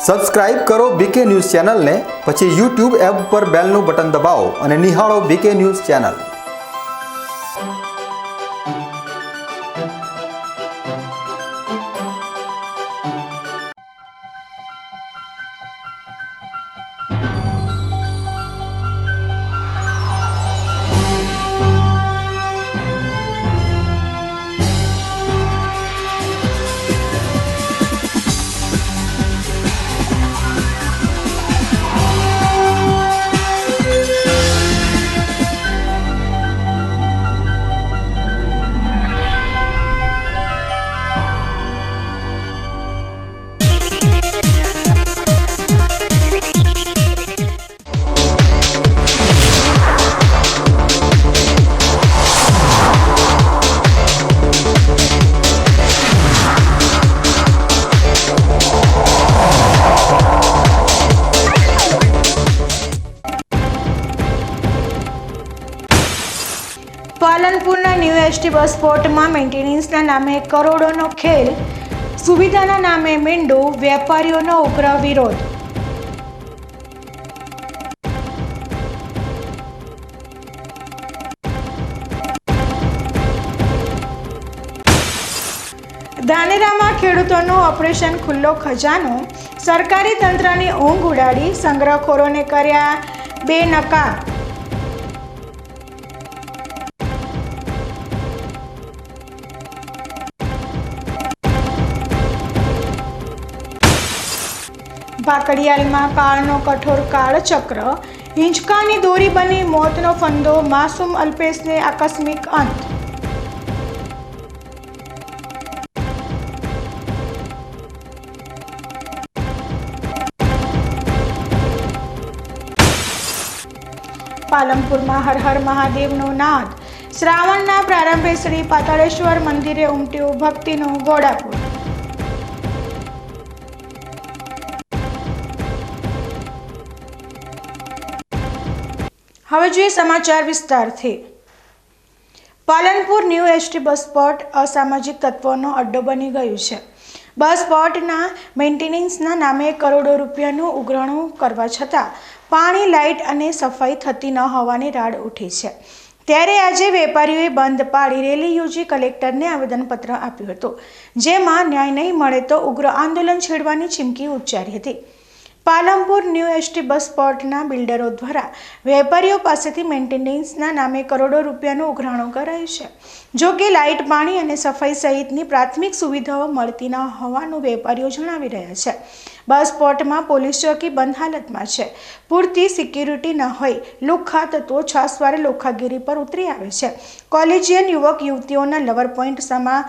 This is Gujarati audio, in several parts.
સબસ્ક્રાઇબ કરો બીકે ન્યૂઝ ચેનલને, પછી YouTube એપ પર બેલનું બટન દબાવો અને નિહાળો બીકે ન્યૂઝ ચેનલ। પાલનપુરના ન્યૂ એસટી બસ સ્પોટમાં મેન્ટેનન્સના નામે કરોડોનો ખેલ, સુવિધાના નામે મીંડું, વેપારીઓનો ઉગ્ર વિરોધ। ધાનેરામાં ખેડૂતોનું ઓપરેશન ખુલ્લો ખજાનો, સરકારી તંત્રની ઊંઘ ઉડાડી, સંગ્રહખોરોને કર્યા બેનકાબ। ભાકડિયાલમાં કાળનો કઠોર કાળચક્ર, હિંચકાની દોરી બની મોતનો ફંદો, માસૂમ અલ્પેશને આકસ્મિક અંત। પાલનપુરમાં હર હર મહાદેવનો નાદ, શ્રાવણના પ્રારંભે શ્રી પાતાળેશ્વર મંદિરે ઉમટ્યું ભક્તિનું ઘોડાપુર। હવે જોઈએ સમાચાર વિસ્તારથી। પાલનપુર ન્યૂ એસટી બસ સ્પોટ અસામાજિક તત્વોનો અડ્ડો બની ગયું છે। બસ સ્પોટના મેન્ટેનન્સના નામે કરોડો રૂપિયાનું ઉઘરાણું કરવા છતાં પાણી, લાઇટ અને સફાઈ થતી ન હોવાની રાડ ઉઠી છે। ત્યારે આજે વેપારીઓએ બંધ પાડી રેલી યોજી કલેક્ટરને આવેદનપત્ર આપ્યું હતું, જેમાં ન્યાય નહીં મળે તો ઉગ્ર આંદોલન છેડવાની ચીમકી ઉચ્ચારી હતી। પાલનપુર ન્યૂ એસટી બસ સ્પોટના બિલ્ડરો દ્વારા વેપારીઓ પાસેથી મેન્ટેનન્સના નામે કરોડો રૂપિયાનું ઉઘરાણું કરાયું છે। જો કે લાઇટ, પાણી અને સફાઈ સહિતની પ્રાથમિક સુવિધાઓ મળતી ન હોવાનું વેપારીઓ જણાવી રહ્યા છે। બસ સ્પોટમાં પોલીસ ચોકી બંધ હાલતમાં છે, પૂરતી સિક્યુરિટી ન હોય, લુખ્ખા તત્વો છાસવારે લોખાગીરી પર ઉતરી આવે છે। કોલેજિયન યુવક યુવતીઓના લવર પોઈન્ટ સમા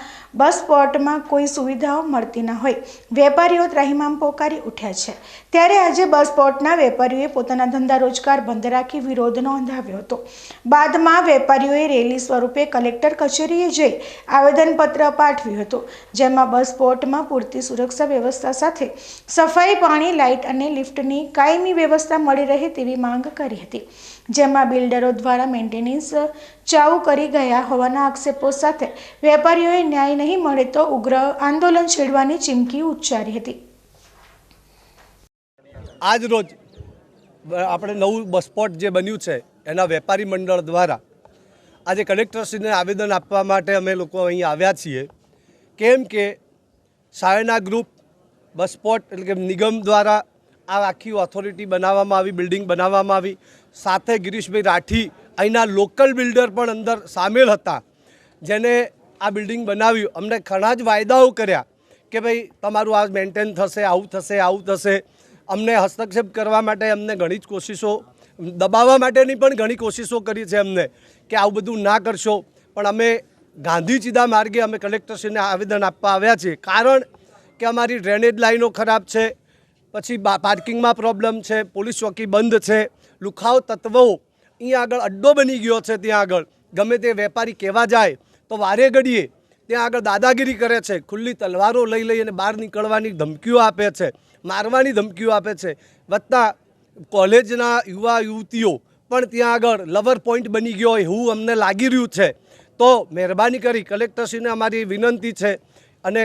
બસ સ્પોટમાં કોઈ સુવિધાઓ મળતી ન હોય, વેપારીઓ ત્રાહિમામ પોકારી ઉઠ્યા છે। ત્યારે આજે બસ સ્પોટના વેપારીઓએ પોતાના ધંધા રોજગાર બંધ રાખી વિરોધ નોંધાવ્યો હતો। બાદમાં વેપારીઓએ રેલી સ્વરૂપે કલેક્ટર કચેરીએ જઈ આવેદનપત્ર પાઠવ્યું હતું, જેમાં બસ સ્પોટમાં પૂરતી સુરક્ષા વ્યવસ્થા સાથે સફાઈ, પાણી, લાઇટ અને લિફ્ટની કાયમી વ્યવસ્થા મળી રહે તેવી માંગ કરી હતી, જેમાં બિલ્ડરો દ્વારા મેન્ટેનન્સ ચાલુ કરી ગયા હોવાના આક્ષેપો સાથે વેપારીઓએ ન્યાય નહીં મળે તો ઉગ્ર આંદોલન છેડવાની ચીમકી ઉચ્ચારી હતી। આજ રોજ આપણે નવું બસ સ્પોટ જે બન્યું છે એના વેપારી મંડળ દ્વારા આજે કલેક્ટરશ્રીને આવેદન આપવા માટે અમે લોકો અહીં આવ્યા છીએ। કેમ કે સાયના ગ્રુપ બસ સ્પોટ એટલે કે નિગમ દ્વારા આ આખી ઓથોરિટી બનાવવામાં આવી, બિલ્ડિંગ બનાવવામાં આવી, સાથે ગિરીશભાઈ રાઠી અહીંના લોકલ બિલ્ડર પણ અંદર સામેલ હતા, જેને આ બિલ્ડિંગ બનાવ્યું। અમને ઘણા જ વાયદાઓ કર્યા કે ભાઈ તમારું આ મેન્ટેન થશે, આવું થશે, આવું થશે। અમને હસ્તક્ષેપ કરવા માટે અમને ઘણી જ કોશિશો, દબાવવા માટેની પણ ઘણી કોશિશો કરી છે અમને કે આવું બધું ના કરશો, પણ અમે ગાંધીજીના માર્ગે અમે કલેક્ટરશ્રીને આવેદન આપવા આવ્યા છીએ। કારણ કે અમારી ડ્રેનેજ લાઈનો ખરાબ છે, પછી પાર્કિંગમાં પ્રોબ્લેમ છે, પોલીસ ચોકી બંધ છે, લુખાવ તત્વો અહીંયા આગળ અડ્ડો બની ગયો છે। ત્યાં આગળ ગમે તે વેપારી કહેવા જાય તો વારે ઘડીએ ત્યાં આગળ દાદાગીરી કરે છે, ખુલ્લી તલવારો લઈ અને બહાર નીકળવાની ધમકીઓ આપે છે, મારવાની ધમકીઓ આપે છે। વત્તા કોલેજના યુવા યુવતીઓ પણ ત્યાં આગળ લવર પોઈન્ટ બની ગયો એવું અમને લાગી રહ્યું છે। તો મહેરબાની કરી કલેક્ટરશ્રીને અમારી વિનંતી છે અને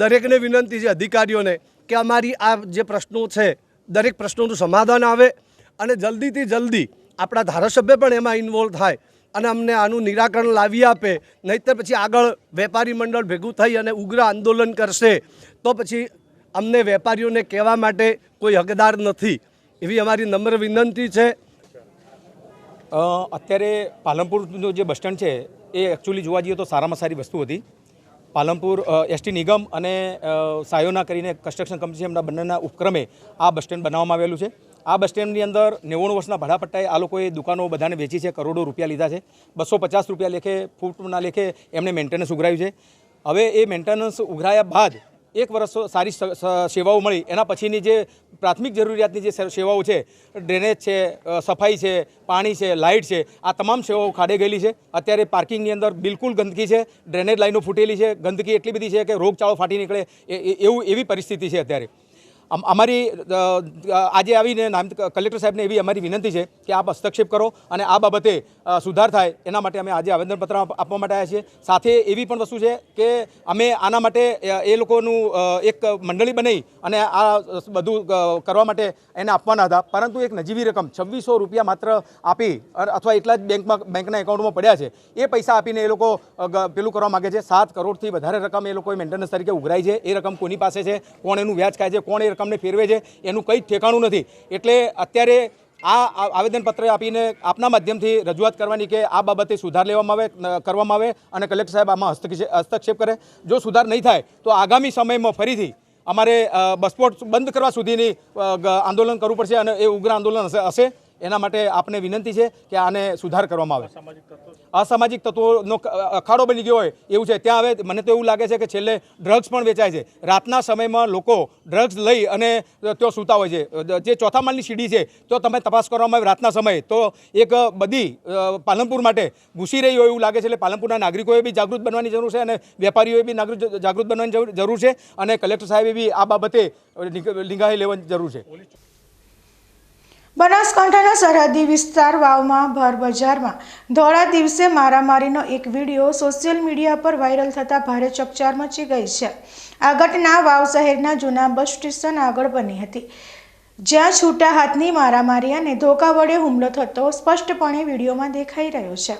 દરેકને વિનંતી છે, અધિકારીઓને, કે અમારી આ જે પ્રશ્નો છે દરેક પ્રશ્નોનું સમાધાન આવે અને જલ્દીથી જલ્દી આપણા ધારાસભ્ય પણ એમાં ઇન્વોલ્વ થાય અને અમને આનું નિરાકરણ લાવી આપે. નહીંતર પછી આગળ વેપારી મંડળ ભેગું થઈ અને ઉગ્ર આંદોલન કરશે તો પછી અમને વેપારીઓને કહેવા માટે કોઈ હકદાર નથી. એવી અમારી નમ્ર વિનંતી છે. અત્યારે પાલનપુરનું જે બસ સ્ટેન્ડ છે એ એકચ્યુઅલી જોવા જઈએ તો સારામાં સારી વસ્તુ હતી. પાલનપુર એસટી નિગમ અને સાયોના કરીને કન્સ્ટ્રક્શન કંપની છે, એમના બંનેના ઉપક્રમે આ બસ સ્ટેન્ડ બનાવવામાં આવેલું છે. આ બસ સ્ટેન્ડની અંદર 99 વર્ષના ભાડાપટ્ટાએ આ લોકોએ દુકાનો બધાને વેચી છે, કરોડો રૂપિયા લીધા છે. 250 રૂપિયા લેખે ફૂટના લેખે એમને મેન્ટેનન્સ ઉઘરાયું છે. હવે એ મેન્ટેનન્સ ઉઘરાયા બાદ 1 વર્ષ સારી સેવાઓ મળી. એના પછીની જે પ્રાથમિક જરૂરિયાતની જે સેવાઓ છે, ડ્રેનેજ છે, સફાઈ છે, પાણી છે, લાઇટ છે, આ તમામ સેવાઓ ખાડે ગયેલી છે. અત્યારે પાર્કિંગની અંદર બિલકુલ ગંદકી છે, ડ્રેનેજ લાઈનો ફૂટેલી છે, ગંદકી એટલી બધી છે કે રોગચાળો ફાટી નીકળે એવી પરિસ્થિતિ છે અત્યારે. અમારી આજે આવીને નાયબ કલેક્ટર સાહેબને એવી અમારી વિનંતી છે કે આપ હસ્તક્ષેપ કરો અને આ બાબતે સુધાર થાય એના માટે અમે આજે આવેદનપત્ર આપવા માટે આવ્યા છીએ. સાથે એવી પણ વસ્તુ છે કે અમે આના માટે એ લોકોનું એક મંડળી બનાવી અને આ બધું કરવા માટે એને આપવાના હતા, પરંતુ એક નજીવી રકમ 2600 રૂપિયા માત્ર આપી અથવા એટલા જ બેંકના એકાઉન્ટમાં પડ્યા છે. એ પૈસા આપીને એ લોકો પેલું કરવા માગે છે. 7 કરોડથી વધારે રકમ એ લોકોએ મેન્ટેનન્સ તરીકે ઉઘરાઈ છે. એ રકમ કોની પાસે છે, કોણ એનું વ્યાજ ખાય છે, કોણ એ રકમને ફેરવે છે, એનું કંઈ ઠેકાણું નથી. એટલે અત્યારે આ આવેદનપત્ર આપીને આપના માધ્યમથી રજૂઆત કરવાની કે આ બાબતે સુધાર કરવામાં આવે અને કલેક્ટર સાહેબ આમાં હસ્તક્ષેપ કરે. જો સુધાર નહીં થાય તો આગામી સમયમાં ફરીથી અમારે બસપોર્ટ બંધ કરવા સુધીની આંદોલન કરવું પડશે અને એ ઉગ્ર આંદોલન હશે. એના માટે આપને વિનંતી છે કે આને સુધાર કરવામાં આવે. અસામાજિક તત્વોનો અખાડો બની ગયો હોય એવું છે ત્યાં. હવે મને તો એવું લાગે છે કે છેલ્લે ડ્રગ્સ પણ વેચાય છે. રાતના સમયમાં લોકો ડ્રગ્સ લઈ અને ત્યાં સૂતા હોય છે. જે ચોથા માળની સીડી છે તો તમે તપાસ કરવામાં આવે રાતના સમયે તો એક બધી પાલનપુર માટે ઘૂસી રહી હોય એવું લાગે છે. એટલે પાલનપુરના નાગરિકોએ બી જાગૃત બનવાની જરૂર છે અને વેપારીઓએ બી જાગૃત બનવાની જરૂર છે અને કલેક્ટર સાહેબે બી આ બાબતે નિગાહે લેવાની જરૂર છે. બનાસકાંઠાના સરહદી વિસ્તાર વાવમાં ભર બજારમાં ધોળા દિવસે મારામારીનો એક વિડીયો સોશિયલ મીડિયા પર વાયરલ થતાં ભારે ચકચાર મચી ગઈ છે. આ ઘટના વાવ શહેરના જૂના બસ સ્ટેશન આગળ બની હતી, જ્યાં છૂટા હાથની મારામારી અને ધોકા વડે હુમલો થતો સ્પષ્ટપણે વિડીયોમાં દેખાઈ રહ્યો છે.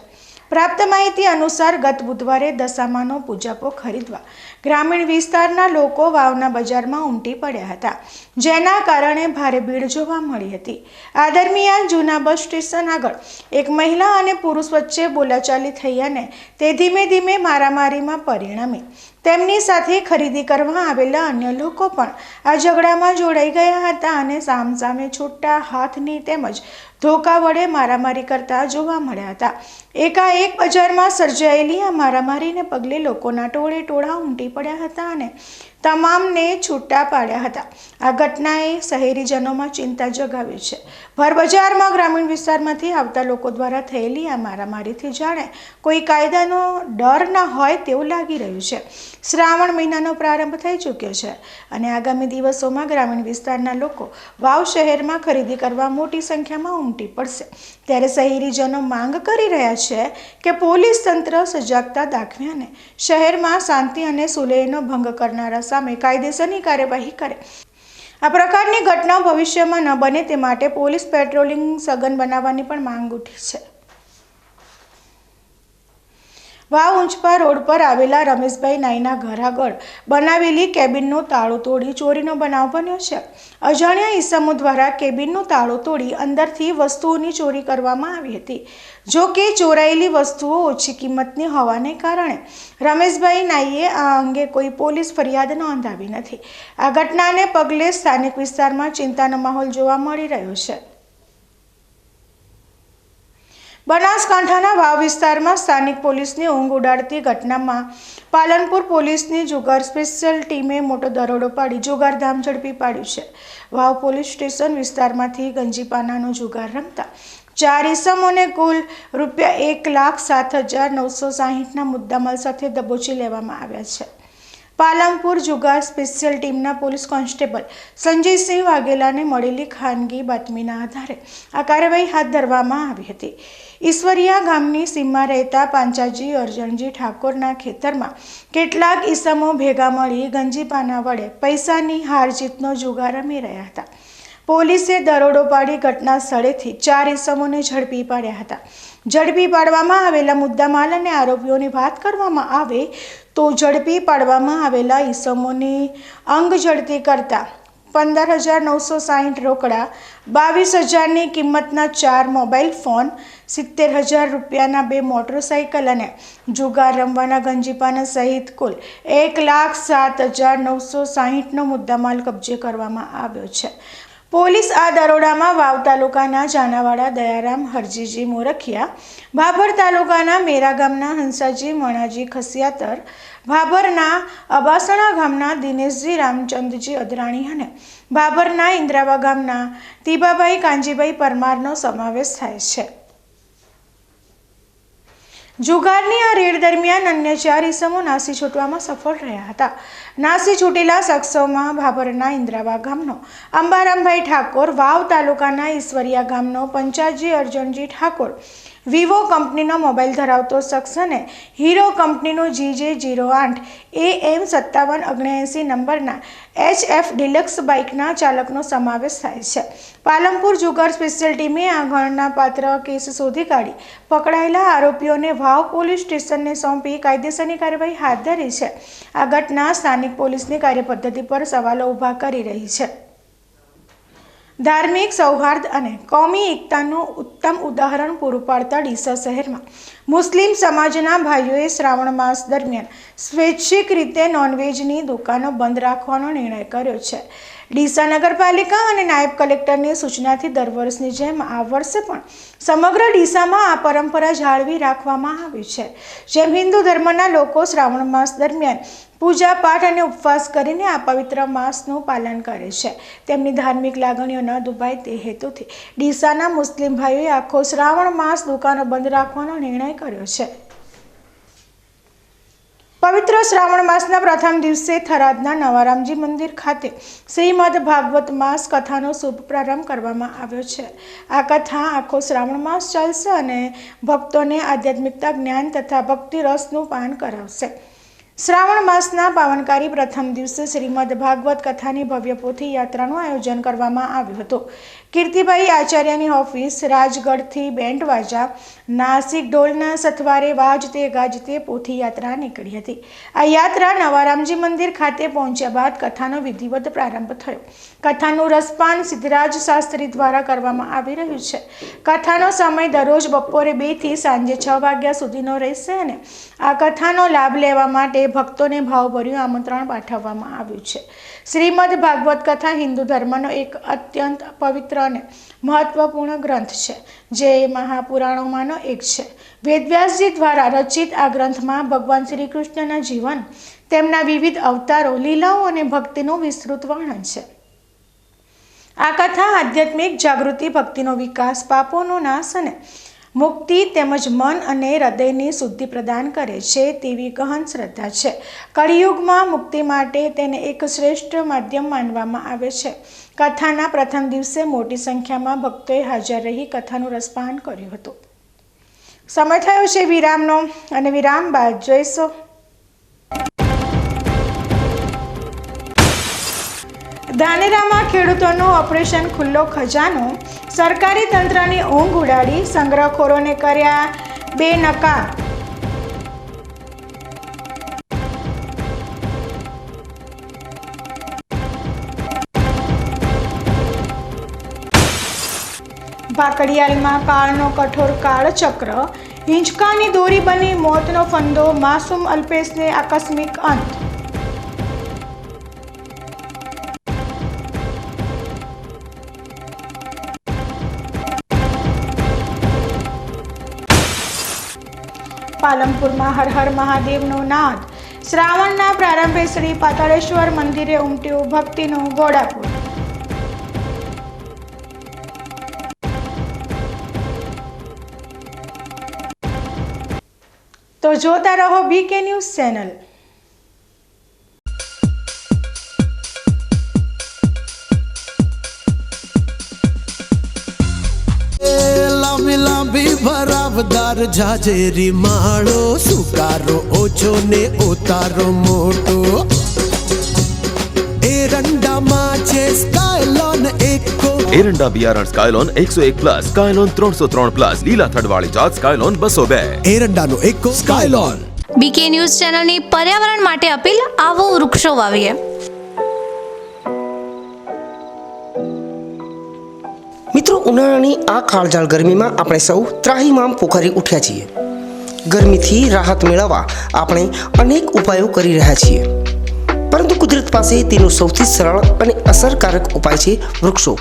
પ્રાપ્ત માહિતી અનુસાર ગત બુધવારે દશામાનો પૂજાપો ખરીદવા ગ્રામીણ વિસ્તારના લોકો વાવના બજારમાં ઉમટી પડ્યા હતા, જેના કારણે ભારે ભીડ જોવા મળી હતી. આ દરમિયાન જૂના બસ સ્ટેશન આગળ એક મહિલા અને પુરુષ વચ્ચે બોલાચાલી થઈ અને તે ધીમે ધીમે મારામારીમાં પરિણમી. તેમની સાથે ખરીદી કરવા આવેલા અન્ય લોકો પણ આ ઝઘડામાં જોડાઈ ગયા હતા અને સામસામે છૂટા હાથની તેમજ ધોકા વડે મારામારી કરતા જોવા મળ્યા હતા. એકાએક બજારમાં સર્જાયેલી આ મારામારીને પગલે લોકોના ટોળે ટોળા ઉમટી પડ્યા હતા અને તમામને છૂટા પાડ્યા હતા. આ ઘટનાએ શહેરીજનોમાં ચિંતા જગાવી છે. ભર બજારમાં ગ્રામીણ વિસ્તારમાંથી આવતા લોકો દ્વારા થયેલી આ મારામારીથી જાણે કોઈ કાયદાનો ડર ન હોય તેવું લાગી રહ્યું છે. શ્રાવણ મહિનાનો પ્રારંભ થઈ ચૂક્યો છે અને આગામી દિવસોમાં ગ્રામીણ વિસ્તારના લોકો વાવ શહેરમાં ખરીદી કરવા મોટી સંખ્યામાં ઉમટી પડશે. ત્યારે શહેરીજનો માંગ કરી રહ્યા છે કે પોલીસ તંત્ર સજાગતા દાખવે અને શહેરમાં શાંતિ અને સુલેહનો ભંગ કરનારા સામે કાયદેસરની કાર્યવાહી કરે. આ પ્રકારની ઘટનાઓ ભવિષ્યમાં ન બને તે માટે પોલીસ પેટ્રોલિંગ સઘન બનાવવાની પણ માંગ ઉઠી છે. વાવ ઉંચપા રોડ પર આવેલા રમેશભાઈ નાઈના ઘર આગળ બનાવેલી કેબિનનું તાળું તોડી ચોરીનો બનાવ બન્યો છે. અજાણ્યા ઈસમો દ્વારા કેબિનનું તાળું તોડી અંદરથી વસ્તુઓની ચોરી કરવામાં આવી હતી. જો કે ચોરાયેલી વસ્તુઓ ઓછી કિંમતની હોવાને કારણે રમેશભાઈ નાઈએ આ અંગે કોઈ પોલીસ ફરિયાદ નોંધાવી નથી. આ ઘટનાને પગલે સ્થાનિક વિસ્તારમાં ચિંતાનો માહોલ જોવા મળી રહ્યો છે. બનાસકાંઠાના વાવ વિસ્તારમાં સ્થાનિક પોલીસની ઊંઘ ઉડાડતી ઘટનામાં પાલનપુર પોલીસની જુગાર સ્પેશિયલ ટીમે મોટો દરોડો પાડી જુગારધામ ઝડપી પાડ્યું છે. વાવ પોલીસ સ્ટેશન વિસ્તારમાંથી ગંજીપાનાનો જુગાર રમતા 4 ઈસમોને કુલ ₹1,07,960ના મુદ્દામાલ સાથે દબોચી લેવામાં આવ્યા છે. પાલનપુર જુગાર સ્પેશિયલ ટીમના પોલીસ કોન્સ્ટેબલ સંજયસિંહ વાઘેલાને મળેલી ખાનગી બાતમીના આધારે આ કાર્યવાહી હાથ ધરવામાં આવી હતી. ઈશ્વરિયા ગામની સીમમાં રહેતા પાંચાજી અરજણજી ઠાકોરના ખેતરમાં કેટલાક ઈસમો ભેગા મળી ગંજીપાના વડે પૈસાની હાર જીતનો જુગાર રમી રહ્યા હતા. પોલીસે દરોડો પાડી ઘટના સ્થળેથી 4 ઈસમોને ઝડપી પાડ્યા હતા. ઝડપી પાડવામાં આવેલા મુદ્દામાલ અને આરોપીઓની વાત કરવામાં આવે તો ઝડપી પાડવામાં આવેલા ઈસમોની અંગ ઝડપી કરતા 15,960 રોકડા, 22,000ની કિંમતના 4 મોબાઈલ ફોન, 70,000 રૂપિયાના 2 મોટરસાઇકલ અને જુગાર રમવાના ગંજીપાના સહિત કુલ 1,07,960નો મુદ્દામાલ કબજે કરવામાં આવ્યો છે. પોલીસ આ દરોડામાં વાવ તાલુકાના જાનાવાડા દયારામ હરજીજી મોરખિયા, ભાભર તાલુકાના મેરા ગામના હંસાજી મણાજી ખસિયાતર, ભાભરના અબાસણા ગામના દિનેશજી રામચંદજી અદરાણી અને ભાભરના ઇન્દ્રાવા ગામના તીબાભાઈ કાંજીભાઈ પરમારનો સમાવેશ થાય છે. જુગારની આ રેડ દરમિયાન અન્ય 4 ઈસમો નાસી છૂટવામાં સફળ રહ્યા હતા. નાસી છૂટેલા શખ્સોમાં ભાભરના ઇન્દ્રાવા ગામનો અંબારામભાઈ ઠાકોર, વાવ તાલુકાના ઈશ્વરિયા ગામનો પંચાજી અરજણજી ઠાકોર, વિવો કંપનીનો મોબાઈલ ધરાવતો શખ્સ અને હીરો કંપનીનો GJ08 AM5779 નંબરના HF ડિલક્સ બાઇકના ચાલકનો સમાવેશ થાય છે. પાલનપુર જુગાર સ્પેશિયલ ટીમે આ ગણનાપાત્ર કેસ શોધી કાઢી પકડાયેલા આરોપીઓને વાવ પોલીસ સ્ટેશનને સોંપી કાયદેસરની કાર્યવાહી હાથ ધરી છે. આ ઘટના સ્થાનિક પોલીસની કાર્યપદ્ધતિ પર સવાલો ઊભા કરી રહી છે. ધાર્મિક સૌહાર્દ અને કોમી એકતાનું ઉત્તમ ઉદાહરણ પૂરું પાડતા ડીસા શહેરમાં મુસ્લિમ સમાજના ભાઈઓએ શ્રાવણ માસ દરમિયાન સ્વૈચ્છિક રીતે નોનવેજની દુકાનો બંધ રાખવાનો નિર્ણય કર્યો છે. ડીસા નગરપાલિકા અને નાયબ કલેક્ટરની સૂચનાથી દર વર્ષની જેમ આ વર્ષે પણ સમગ્ર ડીસામાં આ પરંપરા જાળવી રાખવામાં આવી છે. જેમ હિન્દુ ધર્મના લોકો શ્રાવણ માસ દરમિયાન પૂજા પાઠ અને ઉપવાસ કરીને આ પવિત્ર માસનું પાલન કરે છે, તેમની ધાર્મિક લાગણીઓ ન દુભાય તે હેતુથી ડીસાના મુસ્લિમ ભાઈઓએ આખો શ્રાવણ માસ દુકાનો બંધ રાખવાનો નિર્ણય કર્યો છે. પવિત્ર શ્રાવણ માસના પ્રથમ દિવસે થરાદના નવારામજી મંદિર ખાતે શ્રીમદ ભાગવત માસ કથાનો શુભ પ્રારંભ કરવામાં આવ્યો છે. આ કથા આખો શ્રાવણ માસ ચાલશે અને ભક્તોને આધ્યાત્મિકતા, જ્ઞાન તથા ભક્તિ રસનું પાન કરાવશે. શ્રાવણ માસના પાવનકારી પ્રથમ દિવસે શ્રીમદ ભાગવત કથાની ભવ્ય પોથી યાત્રાનું આયોજન કરવામાં આવ્યું હતું. કીર્તિભાઈ આચાર્યની ઓફિસ રાજગઢથી બેન્ડ વાજા, નાસિક ઢોલના સથવારે વાજતે ગાજતે પોથી યાત્રા નીકળી હતી. આ યાત્રા નવારામજી મંદિર ખાતે પહોંચ્યા બાદ કથાનો વિધિવત પ્રારંભ થયો. કથાનું રસપાન સિદ્ધરાજ શાસ્ત્રી દ્વારા કરવામાં આવી રહ્યું છે. કથાનો સમય દરરોજ બપોરે 2 થી સાંજે 6 વાગ્યા સુધીનો રહેશે અને આ કથાનો લાભ લેવા માટે ભક્તોને ભાવભર્યું આમંત્રણ પાઠવવામાં આવ્યું છે. શ્રીમદ ભાગવત કથા હિન્દુ ધર્મનો એક અત્યંત પવિત્ર અને મહત્વપૂર્ણ ગ્રંથ છે, જે મહાપુરાણોમાંનો એક છે. વેદવ્યાસજી દ્વારા રચિત આ ગ્રંથમાં ભગવાન શ્રી કૃષ્ણના જીવન, તેમના વિવિધ અવતારો, લીલાઓ અને ભક્તિનું વિસ્તૃત વર્ણન છે. આ કથા આધ્યાત્મિક જાગૃતિ, ભક્તિનો વિકાસ, પાપોનો નાશ અને મુક્તિ તેમજ મન અને હૃદયની શુદ્ધિ પ્રદાન કરે છે તેવી ગહન શ્રદ્ધા છે. કળિયુગમાં મુક્તિ માટે તેને એક શ્રેષ્ઠ માધ્યમ માનવામાં આવે છે. કથાના પ્રથમ દિવસે મોટી સંખ્યામાં ભક્તોએ હાજર રહી કથાનું રસપાન કર્યું હતું. સમય થયો છે વિરામનો અને વિરામ બાદ જોઈશું ધાનેરામાં ખેડૂતોનો ઓપરેશન ખુલ્લો ખજાનો, સરકારી તંત્રની ઊંઘ ઉડાડી, સંગ્રહખોરોને કર્યા 2 નકામ. ભાકડિયાલમાં કાળનો કઠોર કાળચક્ર, હિંચકાની દોરી બની મોતનો ફંદો, માસૂમ અલ્પેશને આકસ્મિક અંત. પાલનપુરમાં હર હર મહાદેવનો નાદ, શ્રાવણના પ્રારંભે શ્રી પાતાળેશ્વર મંદિરે ઉમટ્યું ભક્તિનું ઘોડાપુર. તો જોતા રહો BK ન્યૂઝ ચેનલ. ભરાવદાર જાજેરી માળો, સુકારો ઓછો ને ઉતારો મોટો. એરંડામાં છે સ્કાયલોન એકો. એરંડા બિયારણ સ્કાયલોન 101+, સ્કાયલોન 303+, લીલા થડવાળી જાત સ્કાયલોન 202. એરંડાનો એકો સ્કાયલોન. બીકે ન્યૂઝ ચેનલની પર્યાવરણ માટે અપીલ, આવો વૃક્ષો વાવીએ. મિત્રો, ઉનાળાની આ કાળઝાળ ગરમીમાં આપણે સૌ ત્રાહિમામ પોખરી ઉઠ્યા છીએ. ગરમીથી રાહત મેળવવા આપણે અનેક ઉપાયો કરી રહ્યા છીએ, પરંતુ કુદરત પાસે તેનો સૌથી સરળ અને અસરકારક ઉપાય છે વૃક્ષો.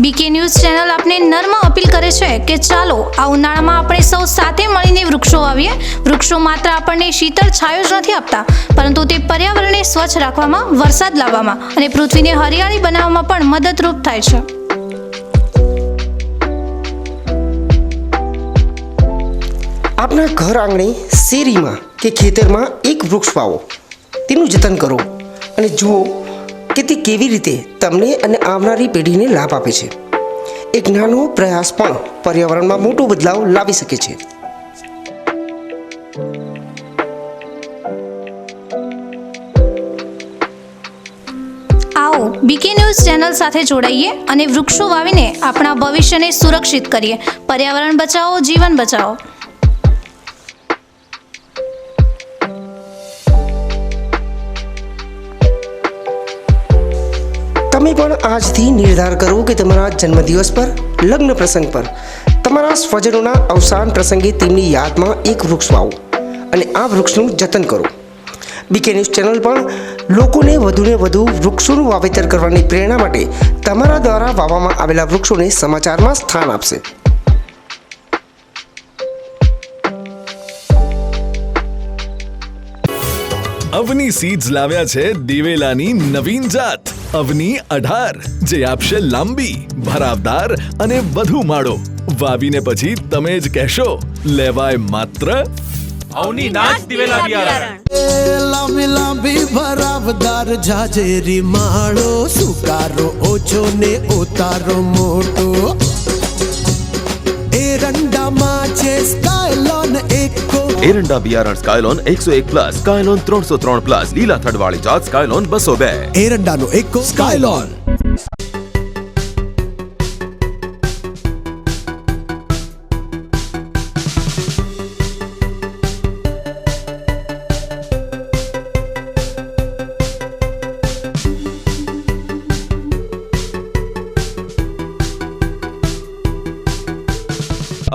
બીકે ન્યૂઝ ચેનલ આપને નર્મ અપીલ કરે છે કે ચાલો આ ઉનાળામાં આપણે સૌ સાથે મળીને વૃક્ષો વાવીએ. વૃક્ષો માત્ર આપણને શીતળ છાયો જ નથી આપતા, પરંતુ તે પર્યાવરણને સ્વચ્છ રાખવામાં, વરસાદ લાવવામાં અને પૃથ્વીને હરિયાળી બનાવવામાં પણ મદદરૂપ થાય છે. આપના ઘર આંગણે, શેરીમાં કે ખેતરમાં એક વૃક્ષ વાવો, તેનું જતન કરો અને જુઓ કે તે કેવી રીતે તમને અને આવનારી પેઢીને લાભ આપે છે. એક નાનો પ્રયાસ પણ પર્યાવરણમાં મોટો બદલાવ લાવી શકે છે. આવો બીકે ન્યૂઝ ચેનલ સાથે જોડાઈએ અને વૃક્ષો વાવીને આપણા ભવિષ્યને સુરક્ષિત કરીએ. પર્યાવરણ બચાવો, જીવન બચાવો. તમે પણ આજથી નિર્ધાર કરો કે તમારા જન્મદિવસ પર, લગ્ન પ્રસંગ પર, તમારા સ્વજનોના અવસાન પ્રસંગે તેમની યાદમાં એક વૃક્ષ વાવો અને આ વૃક્ષનું જતન કરો. બીકે ન્યૂઝ ચેનલ પણ લોકોને વધુને વધુ વૃક્ષોનું વાવેતર કરવાની પ્રેરણા માટે તમારા દ્વારા વાવવામાં આવેલા વૃક્ષોને સમાચારમાં સ્થાન આપશે. અવની સીડ્સ લાવ્યા છે દિવેલાની નવીન જાત અવની 18, જે આપશે લાંબી, ભરાવદાર અને વધુ માળો. વાવીને પછી તમે જ કહેશો, લેવાય માત્ર અવની નાચ દિવેલા બિયારણ. લાંબી લાંબી ભરાવદાર જાજેરી માળો, સુકારો ઓછો ને ઉતારો મોટો. એરંડામાં છે સ્કાયલોન એકો. એરંડા બિયારણ સ્કાયલોન 101+, સ્કાયલોન 303+, લીલા થડવાળી જાત સ્કાયલોન 202. એરંડાનો એકો સ્કાયલોન.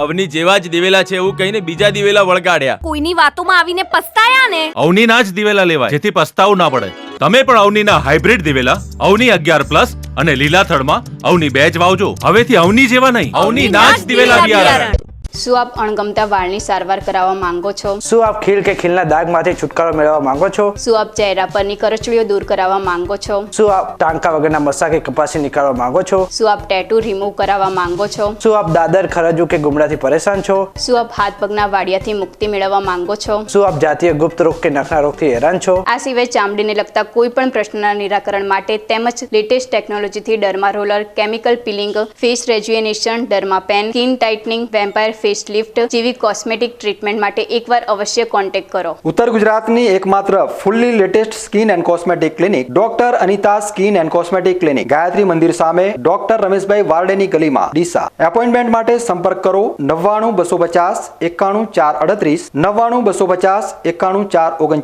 અવની જેવા જ દિવેલા છે એવું કહીને બીજા દિવેલા વળગાડ્યા. કોઈની વાતોમાં આવીને પસ્તાયા ને. અવનીના જ દિવેલા લેવાય, જેથી પસ્તાવું ના પડે. તમે પણ અવનીના હાઇબ્રિડ દિવેલા અવની 11+ અને લીલા થડમાં અવની 2 જ વાવજો. હવેથી અવની જેવા નહીં, અવનીના જ દિવેલા બિયારણ. શું આપ અણગમતા વાળની સારવાર કરાવવા માંગો છો? શું આપ ખીલ કે ખીલના દાગમાંથી છુટકારો મેળવવા માંગો છો? શું આપ ચહેરા પરની કરચલીઓ દૂર કરાવવા માંગો છો? શું આપ ટાંકા વગરના મસા કે કપાસી નીકાળવા માંગો છો? શું આપ ટેટુ રિમૂવ કરાવવા માંગો છો? શું આપ દાદર, ખરજુ કે ગુમડાથી પરેશાન છો? શું આપ હાથ પગના વાડિયાથી મુક્તિ મેળવવા માંગો છો? શું આપ જાતીય ગુપ્ત રોગ કે નખના રોગથી હેરાન છો? આ સિવાય ચામડીને લગતા કોઈ પણ પ્રશ્નના નિરાકરણ માટે તેમજ લેટેસ્ટ ટેકનોલોજીથી derma roller, chemical peeling, face rejuvenation, derma pen, skin tightening, vampire face lift જેવી કોસ્મેટિક ટ્રીટમેન્ટ માટે એકવાર અવશ્ય કોન્ટેક્ટ કરો. ઉત્તર ગુજરાતની એકમાત્ર fully latest skin and cosmetic clinic doctor Anita skin and cosmetic clinic, Gayatri Mandir સામે, ડોક્ટર રમેશભાઈ વારડેની ગલીમાં, ડીસા. એપોઇન્ટમેન્ટ માટે સંપર્ક કરો 99 250 91 438, 99 250 91 439.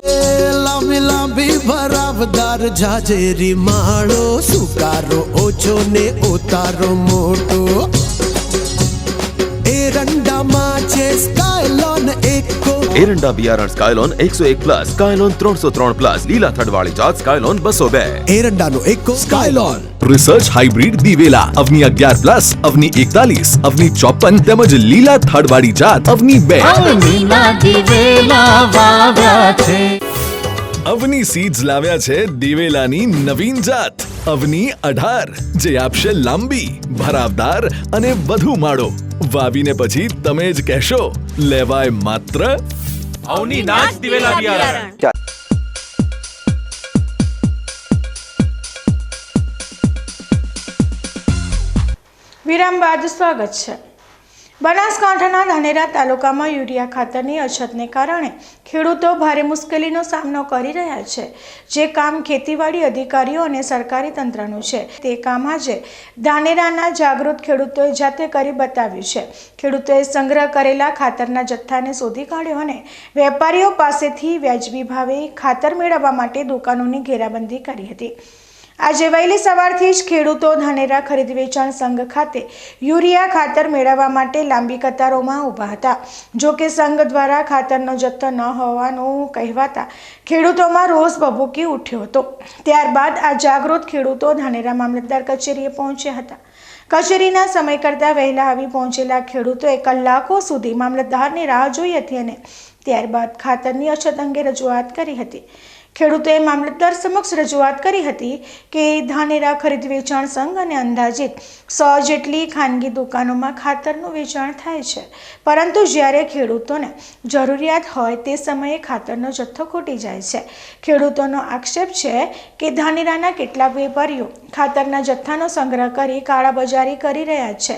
લાંબી લાંબી ભરાવદાર જાજેરી માળો, સુકારો ઓછો ને ઉતારો મોટો. એરંડામાં છે સ્કાયલોન એકો. એરંડા બિયારણ સ્કાયલોન 101+, સ્કાયલોન 303+, લીલા થડવાળી જાત સ્કાયલોન 202. એરંડાનો એકો સ્કાયલોન. રિસર્ચ હાઇબ્રિડ દિવેલા અવની 11+, અવની 41, અવની 54 તેમજ લીલા થડવાળી જાત અવની 2. અવની સીડ્સ લાવ્યા છે દિવેલાની નવીન જાત અવની 18, જે આપશે લાંબી, ભરાવદાર અને વધુ માળો. વાવીને પછી તમે જ કહેશો, લેવાય માત્ર અવની નાચ દિવેલા બિયારણ. વિરામ બાદ સ્વાગત છે. બનાસકાંઠાના ધાનેરા તાલુકામાં યુરિયા ખાતરની અછતને કારણે ખેડૂતો ભારે મુશ્કેલીનો સામનો કરી રહ્યા છે. જે કામ ખેતીવાડી અધિકારીઓ અને સરકારી તંત્રનું છે તે કામ આજે ધાનેરાના જાગૃત ખેડૂતોએ જાતે કરી બતાવ્યું છે. ખેડૂતોએ સંગ્રહ કરેલા ખાતરના જથ્થાને શોધી કાઢ્યો અને વેપારીઓ પાસેથી વ્યાજબી ભાવે ખાતર મેળવવા માટે દુકાનોની ઘેરાબંધી કરી હતી. આજે વહેલી સવારથી જ ખેડૂતો ધાનેરા ખરીદ વેચાણ સંઘ ખાતે યુરિયા ખાતર મેળવવા માટે લાંબી કતારોમાં ઊભા હતા. જો કે સંઘ દ્વારા ખાતરનો જથ્થો ન હોવાનું કહેવાતા ખેડૂતોમાં રોષ ભભૂકી ઉઠ્યો હતો. ત્યારબાદ આ જાગૃત ખેડૂતો ધાનેરા મામલતદાર કચેરીએ પહોંચ્યા હતા. કચેરીના સમય કરતાં વહેલા આવી પહોંચેલા ખેડૂતોએ કલાકો સુધી મામલતદારની રાહ જોઈ હતી અને ત્યારબાદ ખાતરની અછત અંગે રજૂઆત કરી હતી. ખેડૂતોએ મામલતદાર સમક્ષ રજૂઆત કરી હતી કે ધાનેરા ખરીદ વેચાણ સંઘ અને અંદાજિત 100 જેટલી ખાનગી દુકાનોમાં ખાતરનું વેચાણ થાય છે, પરંતુ જ્યારે ખેડૂતોને જરૂરિયાત હોય તે સમયે ખાતરનો જથ્થો ખૂટી જાય છે. ખેડૂતોનો આક્ષેપ છે કે ધાનેરાના કેટલાક વેપારીઓ ખાતરના જથ્થાનો સંગ્રહ કરી કાળાબજારી કરી રહ્યા છે.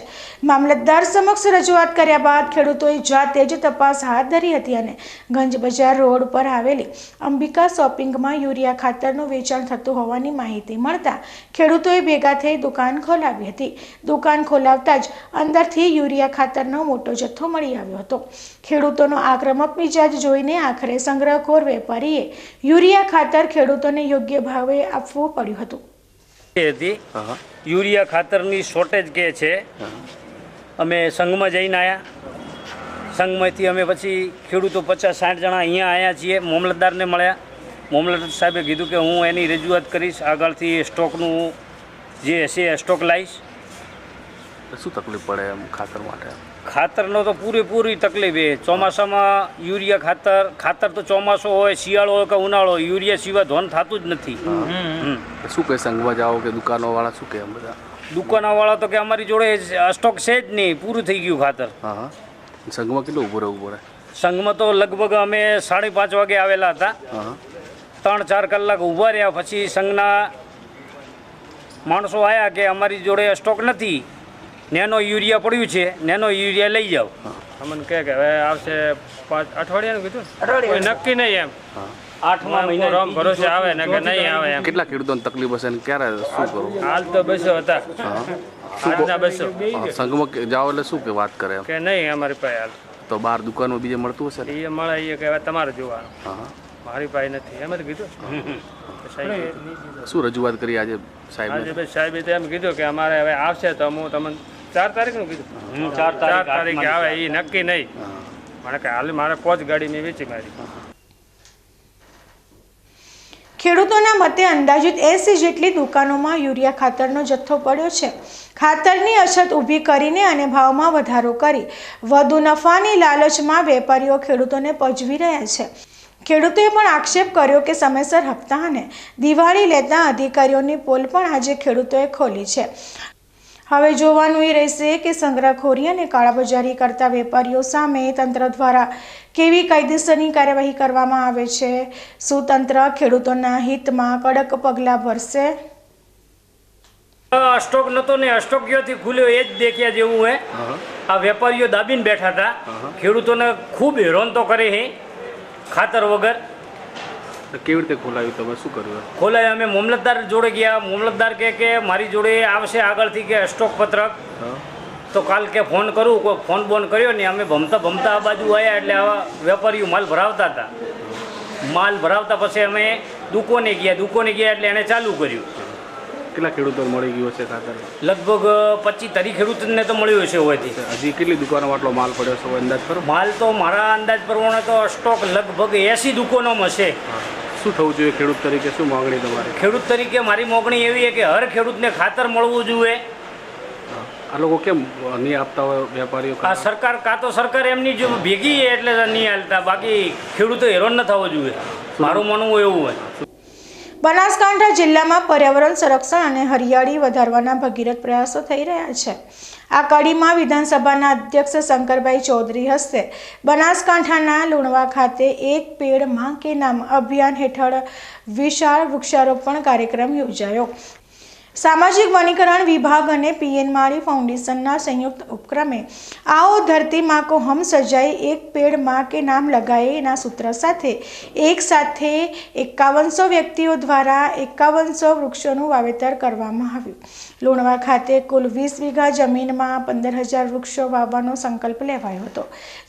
મામલતદાર સમક્ષ રજૂઆત કર્યા બાદ ખેડૂતોએ જાતે જ તપાસ હાથ ધરી હતી અને ગંજ બજાર રોડ પર આવેલી અંબિકા શોપિંગ માં યુરિયા ખાતરનું વેચાણ થતું હોવાની માહિતી મળતા ખેડૂતોએ ભેગા થઈ દુકાન ખોલાવી હતી. દુકાન ખોલાવતા જ અંદરથી યુરિયા ખાતરનો મોટો જથ્થો મળી આવ્યો હતો. ખેડૂતોનો આક્રમક મિજાજ જોઈને આખરે સંગ્રહખોર વેપારીએ યુરિયા ખાતર ખેડૂતોને યોગ્ય ભાવે આપવું પડ્યું હતું. યુરિયા ખાતરની શોર્ટેજ કે છે. અમે સંઘમાં જઈને આવ્યા. સંઘમાંથી અમે પછી ખેડૂતો 50-60 જણા અહીંયા આવ્યા છીએ. મામલતદારને મળ્યા. મામલતદાર સાહેબે કીધું કે હું એની રજૂઆત કરીશ, આગળથી સ્ટોકનું જે હશે સ્ટોક લાવીશ. શું તકલીફ પડે એમ ખાતર માટે? ખાતરનો તો પૂરેપૂરી તકલીફ છે. ચોમાસામાં યુરિયા ખાતર તો ચોમાસો હોય, શિયાળો હોય કે ઉનાળો હોય, યુરિયા સિવાય ધોન થતું જ નથી. શું કહે સંઘમાં જાઓ કે દુકાનોવાળા શું કહે? બધા દુકાનવાળા તો કે અમારી જોડે સ્ટોક છે જ નહીં, પૂરું થઈ ગયું ખાતર. હા. સંઘમાં કેટલું ઊભું રહેવું પડે? સંઘમાં તો લગભગ અમે 5:30 વાગે આવેલા હતા. 3-4 કલાક ઊભા રહ્યા. પછી સંઘના માણસો આવ્યા કે અમારી જોડે સ્ટોક નથી, નેનો યુરિયા પડ્યું છે, નેનો યુરિયા લઈ જાઓ. અમને કહે કે હવે આવશે 5 અઠવાડિયાનું કીધું, કોઈ નક્કી નહીં એમ. 8મા મહિને રામ ભરોસે આવે ને કે નહીં આવે એમ. કેટલા ખેડૂતોને તકલીફ હશે ને ક્યારે શું કરો? હાલ તો 200 હતા. આજના 200. સંઘમાં જાઓ એટલે શું કે વાત કરે કે નહીં અમારી પાસે હાલ તો બહાર દુકાનો બીજે મળતું હશે? એ મળે એ કે હવે તમારે જોવાનું, મારી પાસે નથી એમ જ કીધું. શું રજૂઆત કરી આજે સાહેબ? આજે સાહેબે તો એમ કીધું કે અમારે હવે આવશે તો હું તમને 4 તારીખનું કીધું. 4 તારીખે આવે એ નક્કી નહીં. મને કે હાલ મારે 5 ગાડી મેં વેચી મારી. ખેડૂતોના મતે અંદાજિત 80 જેટલી દુકાનોમાં યુરિયા ખાતરનો જથ્થો પડ્યો છે. ખાતરની અછત ઊભી કરીને અને ભાવમાં વધારો કરી વધુ નફાની લાલચમાં વેપારીઓ ખેડૂતોને પજવી રહ્યા છે. ખેડૂતોએ પણ આક્ષેપ કર્યો કે સમયસર હપ્તા અને દિવાળી લેતા અધિકારીઓની પોલ પણ આજે ખેડૂતોએ ખોલી છે. હવે જોવાનું એ રહેશે કે સંગ્રહખોરી અને કાળાબજારી કરતા વેપારીઓ સામે તંત્ર દ્વારા કેવી કાયદેસરની કાર્યવાહી કરવામાં આવે છે. શું તંત્ર ખેડૂતોના હિતમાં કડક પગલાં ભરશે? સ્ટોક નતો ને અસ્ટોકીઓથી ખુલ્યો એ જ દેખ્યા જેવું હે. આ વેપારીઓ દાબીને બેઠા હતા. ખેડૂતોને ખૂબ હેરાન તો કરે છે ખાતર વગર. કેવી રીતે ખોલાયું? તમે શું કર્યું? ખોલાય અમે મામલતદાર જોડે ગયા. મામલતદાર કે મારી જોડે આવશે આગળથી કે સ્ટોક પત્રક, તો કાલ કે ફોન કરું. કોઈ ફોન બોન કર્યો ને અમે ભમતા આ બાજુ આવ્યા એટલે આવા વેપારીઓ માલ ભરાવતા હતા. માલ ભરાવતા પછી અમે દુકાને ગયા એટલે એણે ચાલુ કર્યું. કેટલા ખેડૂતો મળી ગયો છે ખાતર? લગભગ 25-30 ખેડૂતોને તો મળ્યું છે હોયથી. હજી કેટલી દુકાનો આટલો માલ પડ્યો છે અંદાજ કરો? માલ તો મારા અંદાજ પ્રમાણે તો સ્ટોક લગભગ 80 દુકાનોમાં છે. શું થવું જોઈએ ખેડૂત તરીકે? શું માંગણી તમારી? ખેડૂત તરીકે મારી માંગણી એવી છે કે હર ખેડૂતને ખાતર મળવું જોઈએ. આ લોકો કેમ નહીં આપતા હોય વેપારીઓ? આ સરકાર કાં તો સરકાર એમની જો ભેગી છે એટલે નહીં હાલતા, બાકી ખેડૂતો હેરાન ન થવો જોઈએ. મારું માનવું એવું હોય. બનાસકાંઠા જિલ્લામાં પર્યાવરણ સંરક્ષણ અને હરિયાળી વધારવાના ભગીરથ પ્રયાસો થઈ રહ્યા છે. આ કડીમાં વિધાનસભાના અધ્યક્ષ શંકરભાઈ ચૌધરી હસ્તે બનાસકાંઠાના લુણવા ખાતે એક પેડ માં કે નામ અભિયાન હેઠળ વિશાળ વૃક્ષારોપણ કાર્યક્રમ યોજાયો. સામાજિક વનીકરણ વિભાગ અને પીએન માળી ફાઉન્ડેશનના સંયુક્ત ઉપક્રમે आओ धरती माँ को हम सजाए एक पेड़ माँ के नाम लगाए ના સૂત્ર સાથે એક સાથે 5100 વ્યક્તિઓ દ્વારા 5100 વૃક્ષોનું વાવેતર કરવામાં આવ્યું. લુણવા ખાતે કુલ 20 વીઘા જમીનમાં 15000 વૃક્ષો વાવવાનો સંકલ્પ લેવાયો હતો,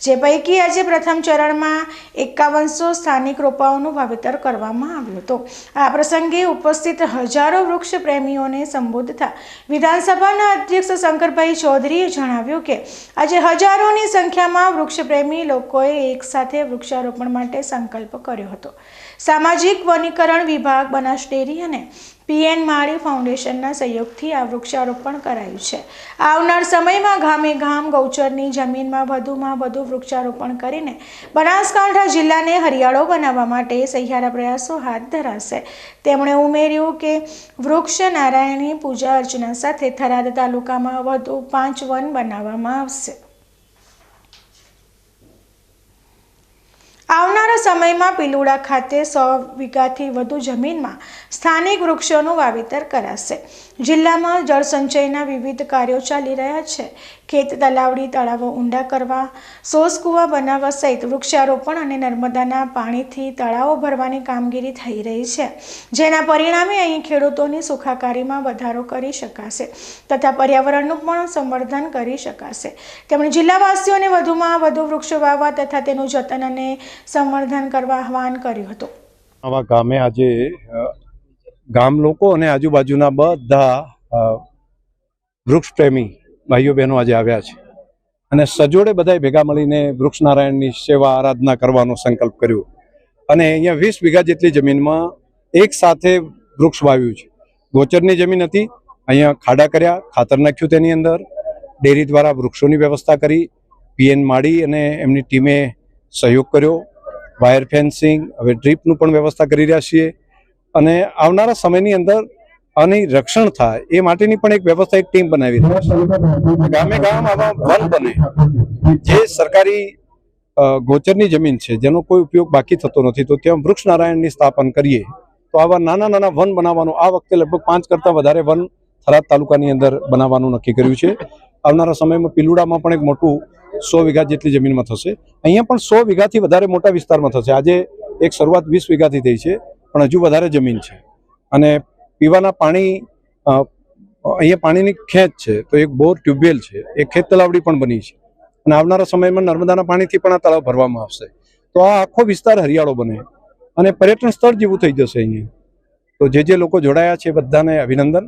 જે પૈકી આજે પ્રથમ ચરણમાં 5100 સ્થાનિક રોપાઓનું વાવેતર કરવામાં આવ્યું હતું. આ પ્રસંગે ઉપસ્થિત હજારો વૃક્ષ પ્રેમીઓને સંબોધતા વિધાનસભાના અધ્યક્ષ શંકરભાઈ ચૌધરીએ જણાવ્યું કે આજે હજારોની સંખ્યામાં વૃક્ષપ્રેમી લોકોએ એકસાથે વૃક્ષારોપણ માટે સંકલ્પ કર્યો હતો. સામાજિક વનીકરણ વિભાગ, બનાસ ડેરી અને પીએન માળી ફાઉન્ડેશનના સહયોગથી આ વૃક્ષારોપણ કરાયું છે. આવનાર સમયમાં ગામે ગામ ગૌચરની જમીનમાં વધુમાં વધુ વૃક્ષારોપણ કરીને બનાસકાંઠા જિલ્લાને હરિયાળો બનાવવા માટે સહિયારા પ્રયાસો હાથ ધરાશે. તેમણે ઉમેર્યું કે વૃક્ષ નારાયણની પૂજા અર્ચના સાથે થરાદ તાલુકામાં વધુ 5 વન બનાવવામાં આવશે. આવનારા સમયમાં પિલુડા ખાતે 100 વીઘાથી વધુ જમીનમાં સ્થાનિક વૃક્ષોનું વાવેતર કરાશે. જિલ્લામાં જળસંચયના વિવિધ કાર્યો ચાલી રહ્યા છે. ખેત તલાવડી તળાવો ઊંડા કરવા, સોસ કૂવા બનાવવા સહિત વૃક્ષારોપણ અને નર્મદાના પાણીથી તળાવો ભરવાની કામગીરી થઈ રહી છે, જેના પરિણામે અહીં ખેડૂતોની સુખાકારીમાં વધારો કરી શકાશે તથા પર્યાવરણનું પણ સંવર્ધન કરી શકાશે. તેમણે જિલ્લાવાસીઓને વધુમાં વધુ વૃક્ષો વાવવા તથા તેનું જતન અને સંવર્ધન કરવા આહવાન કર્યું હતું. આવા ગામે આજે ગામ લોકો અને આજુબાજુના બધા વૃક્ષ પ્રેમી ભાઈઓ બહેનો આજે આવ્યા છે અને સજોડે બધાએ ભેગા મળીને વૃક્ષ નારાયણની સેવા આરાધના કરવાનો સંકલ્પ કર્યો અને અહીંયા 20 વીઘા જેટલી જમીનમાં એક સાથે વૃક્ષ વાવ્યું છે. ગોચરની જમીન હતી, અહીંયા ખાડા કર્યા, ખાતર નાખ્યું, તેની અંદર ડેરી દ્વારા વૃક્ષોની વ્યવસ્થા કરી. પીએન માળી અને એમની ટીમે સહયોગ કર્યો. વાયર ફેન્સિંગ, હવે ડ્રીપનું પણ વ્યવસ્થા કરી રહ્યા છીએ અને આવનારા સમયની અંદર આની રક્ષણ થાય એ માટેની પણ એક વ્યવસ્થા, એક ટીમ બનાવી રહી છે. ગામે ગામ આવા વન બને. જે સરકારી ગોચરની જમીન છે જેનો કોઈ ઉપયોગ બાકી થતો નથી, તો ત્યાં વૃક્ષ નારાયણની સ્થાપન કરીએ તો આવા નાના નાના વન બનાવવાનું આ વખતે લગભગ 5 કરતાં વધારે વન થરાદ તાલુકાની અંદર બનાવવાનું નક્કી કર્યું છે. આવનારા સમયમાં પિલુડામાં પણ એક મોટું 100 વીઘા જેટલી જમીનમાં થશે. અહીંયા પણ 100 વીઘાથી વધારે મોટા વિસ્તારમાં થશે. આજે એક શરૂઆત 20 વીઘાથી થઈ છે, પણ હજુ વધારે જમીન છે અને પીવાના પાણી, અહીંયા પાણીની ખેંચ છે તો એક બોર ટ્યુબવેલ છે, એક ખેત તલાવડી પણ બની છે અને આવનારા સમયમાં નર્મદાના પાણીથી પણ આ તળાવ ભરવામાં આવશે. તો આ આખો વિસ્તાર હરિયાળો બને અને પર્યટન સ્થળ જેવું થઈ જશે અહીંયા. તો જે લોકો જોડાયા છે બધાને અભિનંદન.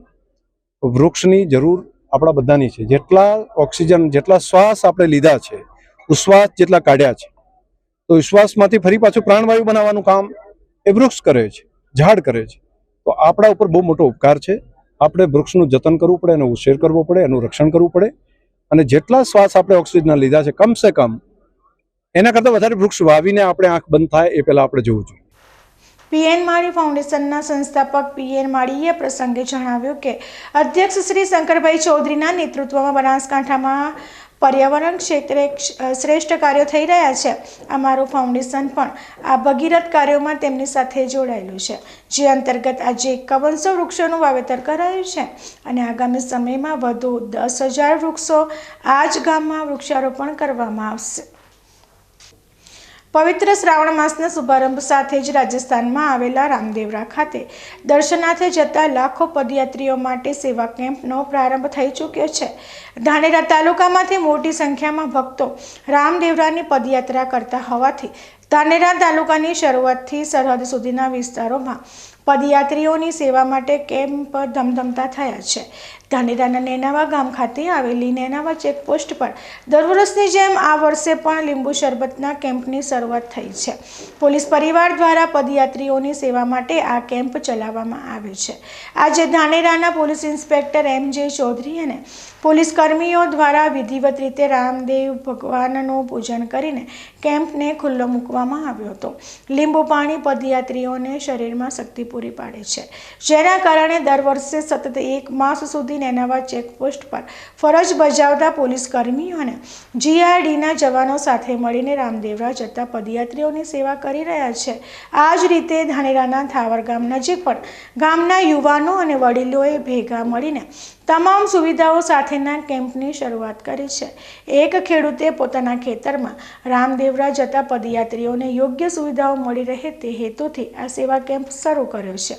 વૃક્ષની જરૂર આપણા બધાની છે. જેટલા ઓક્સિજન, જેટલા શ્વાસ આપણે લીધા છે, ઉશ્વાસ જેટલા કાઢ્યા છે, તો ઉશ્વાસમાંથી ફરી પાછું પ્રાણવાયુ બનાવવાનું કામ એ વૃક્ષ કરે છે, ઝાડ કરે છે. તો આપણા ઉપર બહુ મોટો ઉપકાર છે. આપણે વૃક્ષનું જતન કરવું પડે, એનો ઉછેર કરવો પડે, એનું રક્ષણ કરવું પડે અને જેટલા શ્વાસ આપણે ઓક્સિજનના લીધા છે કમસે કમ એના કરતાં વધારે વૃક્ષ વાવીને આપણે આંખ બંધ થાય એ પહેલાં આપણે જોવું જોઈએ. પીએન માળી ફાઉન્ડેશનના સંસ્થાપક પીએન માળીએ પ્રસંગે જણાવ્યું કે અધ્યક્ષ શ્રી શંકરભાઈ ચૌધરીના નેતૃત્વમાં બનાસકાંઠામાં પર્યાવરણ ક્ષેત્રે શ્રેષ્ઠ કાર્યો થઈ રહ્યા છે. અમારું ફાઉન્ડેશન પણ આ ભગીરથ કાર્યોમાં તેમની સાથે જોડાયેલું છે, જે અંતર્ગત આજે 5100 વૃક્ષોનું વાવેતર કરાયું છે અને આગામી સમયમાં વધુ 10,000 વૃક્ષો આ જ ગામમાં વૃક્ષારોપણ કરવામાં આવશે. પવિત્ર શ્રાવણ માસના શુભારંભ સાથે જ રાજસ્થાનમાં આવેલા રામદેવરા ખાતે દર્શનાર્થે જતા લાખો પદયાત્રીઓ માટે સેવા કેમ્પનો પ્રારંભ થઈ ચૂક્યો છે. ધાનેરા તાલુકામાંથી મોટી સંખ્યામાં ભક્તો રામદેવરાની પદયાત્રા કરતા હોવાથી ધાનેરા તાલુકાની શરૂઆતથી સરહદ સુધીના વિસ્તારોમાં પદયાત્રીઓની સેવા માટે કેમ્પ ધમધમતા થયા છે. ધાનેરાના નેનાવા ગામ ખાતે આવેલી નેનાવા ચેકપોસ્ટ પર દર વર્ષની જેમ આ વર્ષે પણ લીંબુ શરબતના કેમ્પની શરૂઆત થઈ છે. પોલીસ પરિવાર દ્વારા પદયાત્રીઓની સેવા માટે આ કેમ્પ ચલાવવામાં આવે છે. આજે ધાનેરાના પોલીસ ઇન્સ્પેક્ટર MJ ચૌધરી અને પોલીસ કર્મીઓ દ્વારા વિધિવત રીતે રામદેવ ભગવાનનું પૂજન કરીને કેમ્પને ખુલ્લો મૂકવા મૂકવામાં આવ્યો હતો. લીંબુ પાણી પદયાત્રીઓને શરીરમાં શક્તિ પૂરી પાડે છે, જેના કારણે દર વર્ષે સતત 1 માસ સુધી નેનાવા ચેકપોસ્ટ પર ફરજ બજાવતા પોલીસ કર્મીઓ અને GRDના જવાનો સાથે મળીને રામદેવરા જતા પદયાત્રીઓની સેવા કરી રહ્યા છે. આ જ રીતે ધાનેરાના થાવર ગામ નજીક પણ ગામના યુવાનો અને વડીલોએ ભેગા મળીને તમામ સુવિધાઓ સાથેના કેમ્પની શરૂઆત કરી છે. એક ખેડૂતે પોતાના ખેતરમાં રામદેવરા જતા પદયાત્રીઓને યોગ્ય સુવિધાઓ મળી રહે તે હેતુથી આ સેવા કેમ્પ શરૂ કર્યો છે.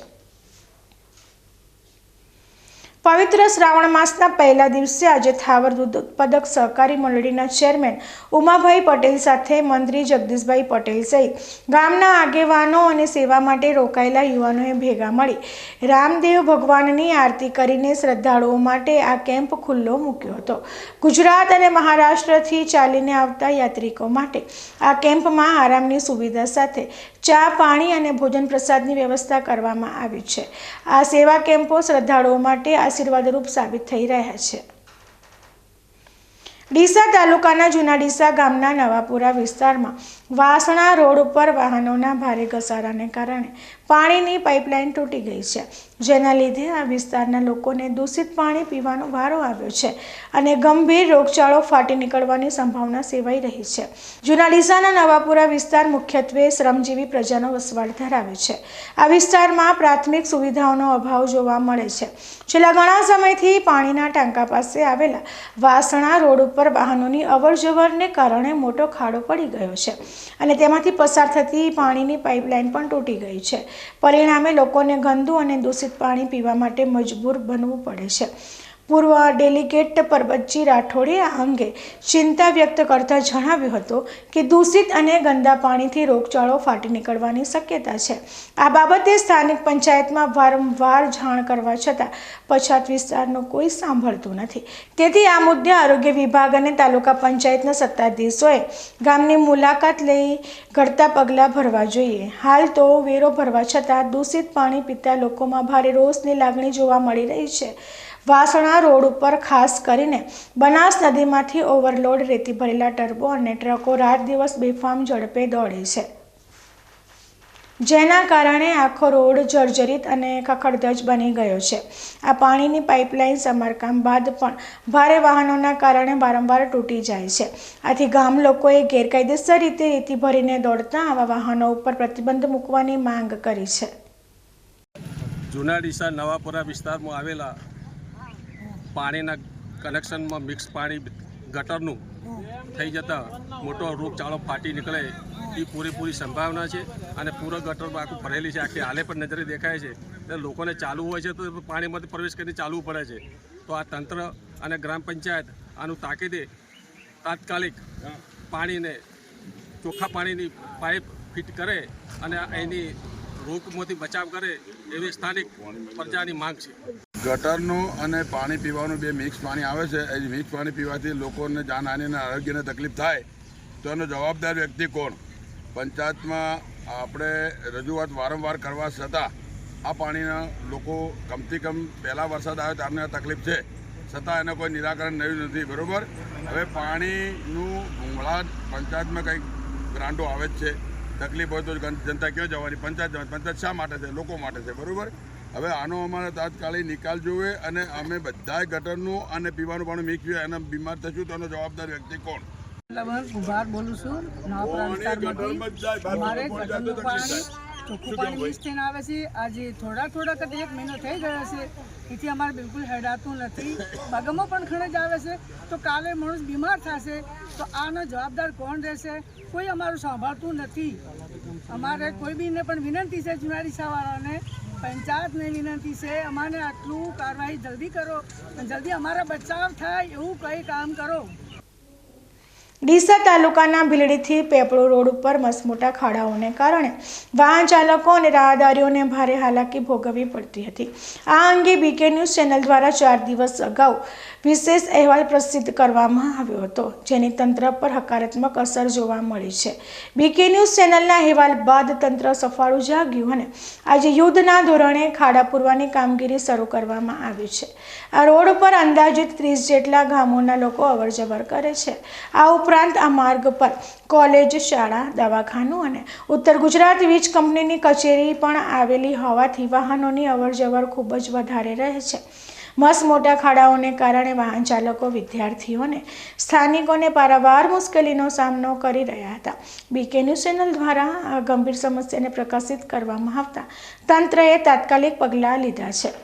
પવિત્ર શ્રાવણ માસના પહેલા દિવસે આજે થાવર દૂધ ઉત્પાદક સહકારી મંડળીના ચેરમેન ઉમાભાઈ પટેલ સાથે મંત્રી જગદીશભાઈ પટેલ સહિત ગામના આગેવાનો અને સેવા માટે રોકાયેલા યુવાનોએ ભેગા મળી રામદેવ ભગવાનની આરતી કરીને શ્રદ્ધાળુઓ માટે આ કેમ્પ ખુલ્લો મૂક્યો હતો. ગુજરાત અને મહારાષ્ટ્રથી ચાલીને આવતા યાત્રિકો માટે આ કેમ્પમાં આરામની સુવિધા સાથે ચા, પાણી અને ભોજન પ્રસાદની વ્યવસ્થા કરવામાં આવી છે. આ સેવા કેમ્પો શ્રદ્ધાળુઓ માટે આશીર્વાદરૂપ સાબિત થઈ રહ્યા છે. ડીસા તાલુકાના જૂના ડીસા ગામના નવાપુરા વિસ્તારમાં વાસણા રોડ ઉપર વાહનોના ભારે ઘસારાને કારણે પાણીની પાઇપલાઇન તૂટી ગઈ છે, જેના લીધે આ વિસ્તારના લોકોને દૂષિત પાણી પીવાનો વારો આવ્યો છે અને ગંભીર રોગચાળો ફાટી નીકળવાની સંભાવના સેવાઈ રહી છે. જૂના ડીસાના નવાપુરા વિસ્તાર મુખ્યત્વે શ્રમજીવી પ્રજાનો વસવાટ ધરાવે છે. આ વિસ્તારમાં પ્રાથમિક સુવિધાઓનો અભાવ જોવા મળે છે. છેલ્લા ઘણા સમયથી પાણીના ટાંકા પાસે આવેલા વાસણા રોડ ઉપર વાહનોની અવરજવરને કારણે મોટો ખાડો પડી ગયો છે અને તેમાંથી પસાર થતી પાણીની પાઇપલાઇન પણ તૂટી ગઈ છે. પરિણામે લોકોને ગંદુ અને દૂષિત પાણી પીવા માટે મજબૂર બનવું પડે છે. પૂર્વ ડેલિગેટ પરબતજી રાઠોડે આ અંગે ચિંતા વ્યક્ત કરતા જણાવ્યું હતું કે દૂષિત અને ગંદા પાણીથી રોગચાળો ફાટી નીકળવાની શક્યતા છે. આ બાબતે સ્થાનિક પંચાયતમાં વારંવાર જાણ કરવા છતાં પછાત વિસ્તારનો કોઈ સાંભળતું નથી. તેથી આ મુદ્દે આરોગ્ય વિભાગ અને તાલુકા પંચાયતના સત્તાધીશોએ ગામની મુલાકાત લઈ ઘટતા પગલાં ભરવા જોઈએ. હાલ તો વેરો ભરવા છતાં દૂષિત પાણી પીતા લોકોમાં ભારે રોષની લાગણી જોવા મળી રહી છે. વાસણા રોડ ઉપર ખાસ કરીને બનાસ નદીમાંથી ઓવરલોડ રેતી ભરેલા ટર્બો અને ટ્રકો રાત દિવસ બેફામ ઝડપે દોડે છે, જેના કારણે આખો રોડ જર્જરિત અને ખખડધજ બની ગયો છે. આ પાણીની પાઇપલાઇન સમારકામ બાદ પણ ભારે વાહનોના કારણે વારંવાર તૂટી જાય છે. આથી ગામ લોકોએ ગેરકાયદેસર રીતે રેતી ભરીને દોડતા આવા વાહનો ઉપર પ્રતિબંધ મૂકવાની માંગ કરી છે. જૂના ડીસા નવાપુરા વિસ્તારમાં આવેલા પાણીના કનેક્શનમાં મિક્સ પાણી ગટરનું થઈ જતાં મોટો રોગચાળો ફાટી નીકળે એ પૂરેપૂરી સંભાવના છે અને પૂરો ગટરમાં આખું ભરેલી છે. આખી હાલે પણ નજરે દેખાય છે. એટલે લોકોને ચાલવું હોય છે તો પાણીમાંથી પ્રવેશ કરીને ચાલવું પડે છે. તો આ તંત્ર અને ગ્રામ પંચાયત આનું તાકીદે તાત્કાલિક પાણીને ચોખ્ખા પાણીની પાઇપ ફિટ કરે અને એની રોગમાંથી બચાવ કરે એવી સ્થાનિક પ્રજાની માંગ છે. ગટરનું અને પાણી પીવાનું બે મિક્સ પાણી આવે છે. એ મિક્સ પાણી પીવાથી લોકોને જાનહાનિ અને આરોગ્યને તકલીફ થાય તો એનો જવાબદાર વ્યક્તિ કોણ? પંચાયતમાં આપણે રજૂઆત વારંવાર કરવા છતાં આ પાણીના લોકો કમથી કમ પહેલાં વરસાદ આવે ત્યારને આ તકલીફ છે, છતાં એને કોઈ નિરાકરણ થયું નથી. બરાબર, હવે પાણીનું ભૂંગળા પંચાયતમાં કંઈક ગ્રાન્ટો આવે જ છે. તકલીફ હોય તો જનતા ક્યાં જવાની? પંચાયત જવાની. પંચાયત શા માટે છે? લોકો માટે છે. બરાબર, હવે આનો અમારે તાત્કાલિક નિકાલ જોઈએ અને અમે બધાય ગટરનું અને પીવાનું પાણી મિક્સ જોઈએ. એને બીમાર થશું તો એનો જવાબદાર વ્યક્તિ કોણ? ઉભાર બોલું છું. અમારે ગટરનું પાણી ચોખ્ખું પાણી મિક્સ થઈને આવે છે. આજે થોડાક 1 મહિનો થઈ ગયો છે. એથી અમારે બિલકુલ હેડાતું નથી. બાગામાં પણ ખણજ આવે છે તો કાલે માણસ બીમાર થશે તો આનો જવાબદાર કોણ રહેશે? કોઈ અમારું સાંભળતું નથી. અમારે કોઈ બીને પણ વિનંતી છે, જૂના ડીસાવાળાને, પંચાયતને વિનંતી છે, અમારે આટલું કાર્યવાહી જલ્દી કરો અને જલ્દી અમારા બચાવ થાય એવું કંઈ કામ કરો. ડીસા તાલુકાના ભીલડીથી પેપળો રોડ ઉપર મસમોટા ખાડાઓને કારણે વાહન ચાલકો અને રાહદારીઓને ભારે હાલાકી ભોગવવી પડતી હતી. આ અંગે બીકે ન્યૂઝ ચેનલ દ્વારા 4 દિવસ અગાઉ વિશેષ અહેવાલ પ્રસિદ્ધ કરવામાં આવ્યો હતો, જેની તંત્ર પર હકારાત્મક અસર જોવા મળી છે. બીકે ન્યૂઝ ચેનલના અહેવાલ બાદ તંત્ર સફાળું જાગ્યું અને આજે યુદ્ધના ધોરણે ખાડા પૂરવાની કામગીરી શરૂ કરવામાં આવી છે. આ રોડ પર અંદાજિત 30 જેટલા ગામોના લોકો અવરજવર કરે છે. આ ઉપરાંત આ માર્ગ પર કોલેજ, શાળા, દવાખાનું અને ઉત્તર ગુજરાત વીજ કંપનીની કચેરી પણ આવેલી હોવાથી વાહનોની અવરજવર ખૂબ જ વધારે રહે છે. મસ્ત મોટા ખાડાઓને કારણે વાહન ચાલકો, વિદ્યાર્થીઓ અને સ્થાનિકોને પારાવાર મુશ્કેલીનો સામનો કરી રહ્યા હતા. બીકે ન્યૂઝ ચેનલ દ્વારા આ ગંભીર સમસ્યાને પ્રકાશિત કરવામાં આવતા તંત્રએ તાત્કાલિક પગલાં લીધા છે.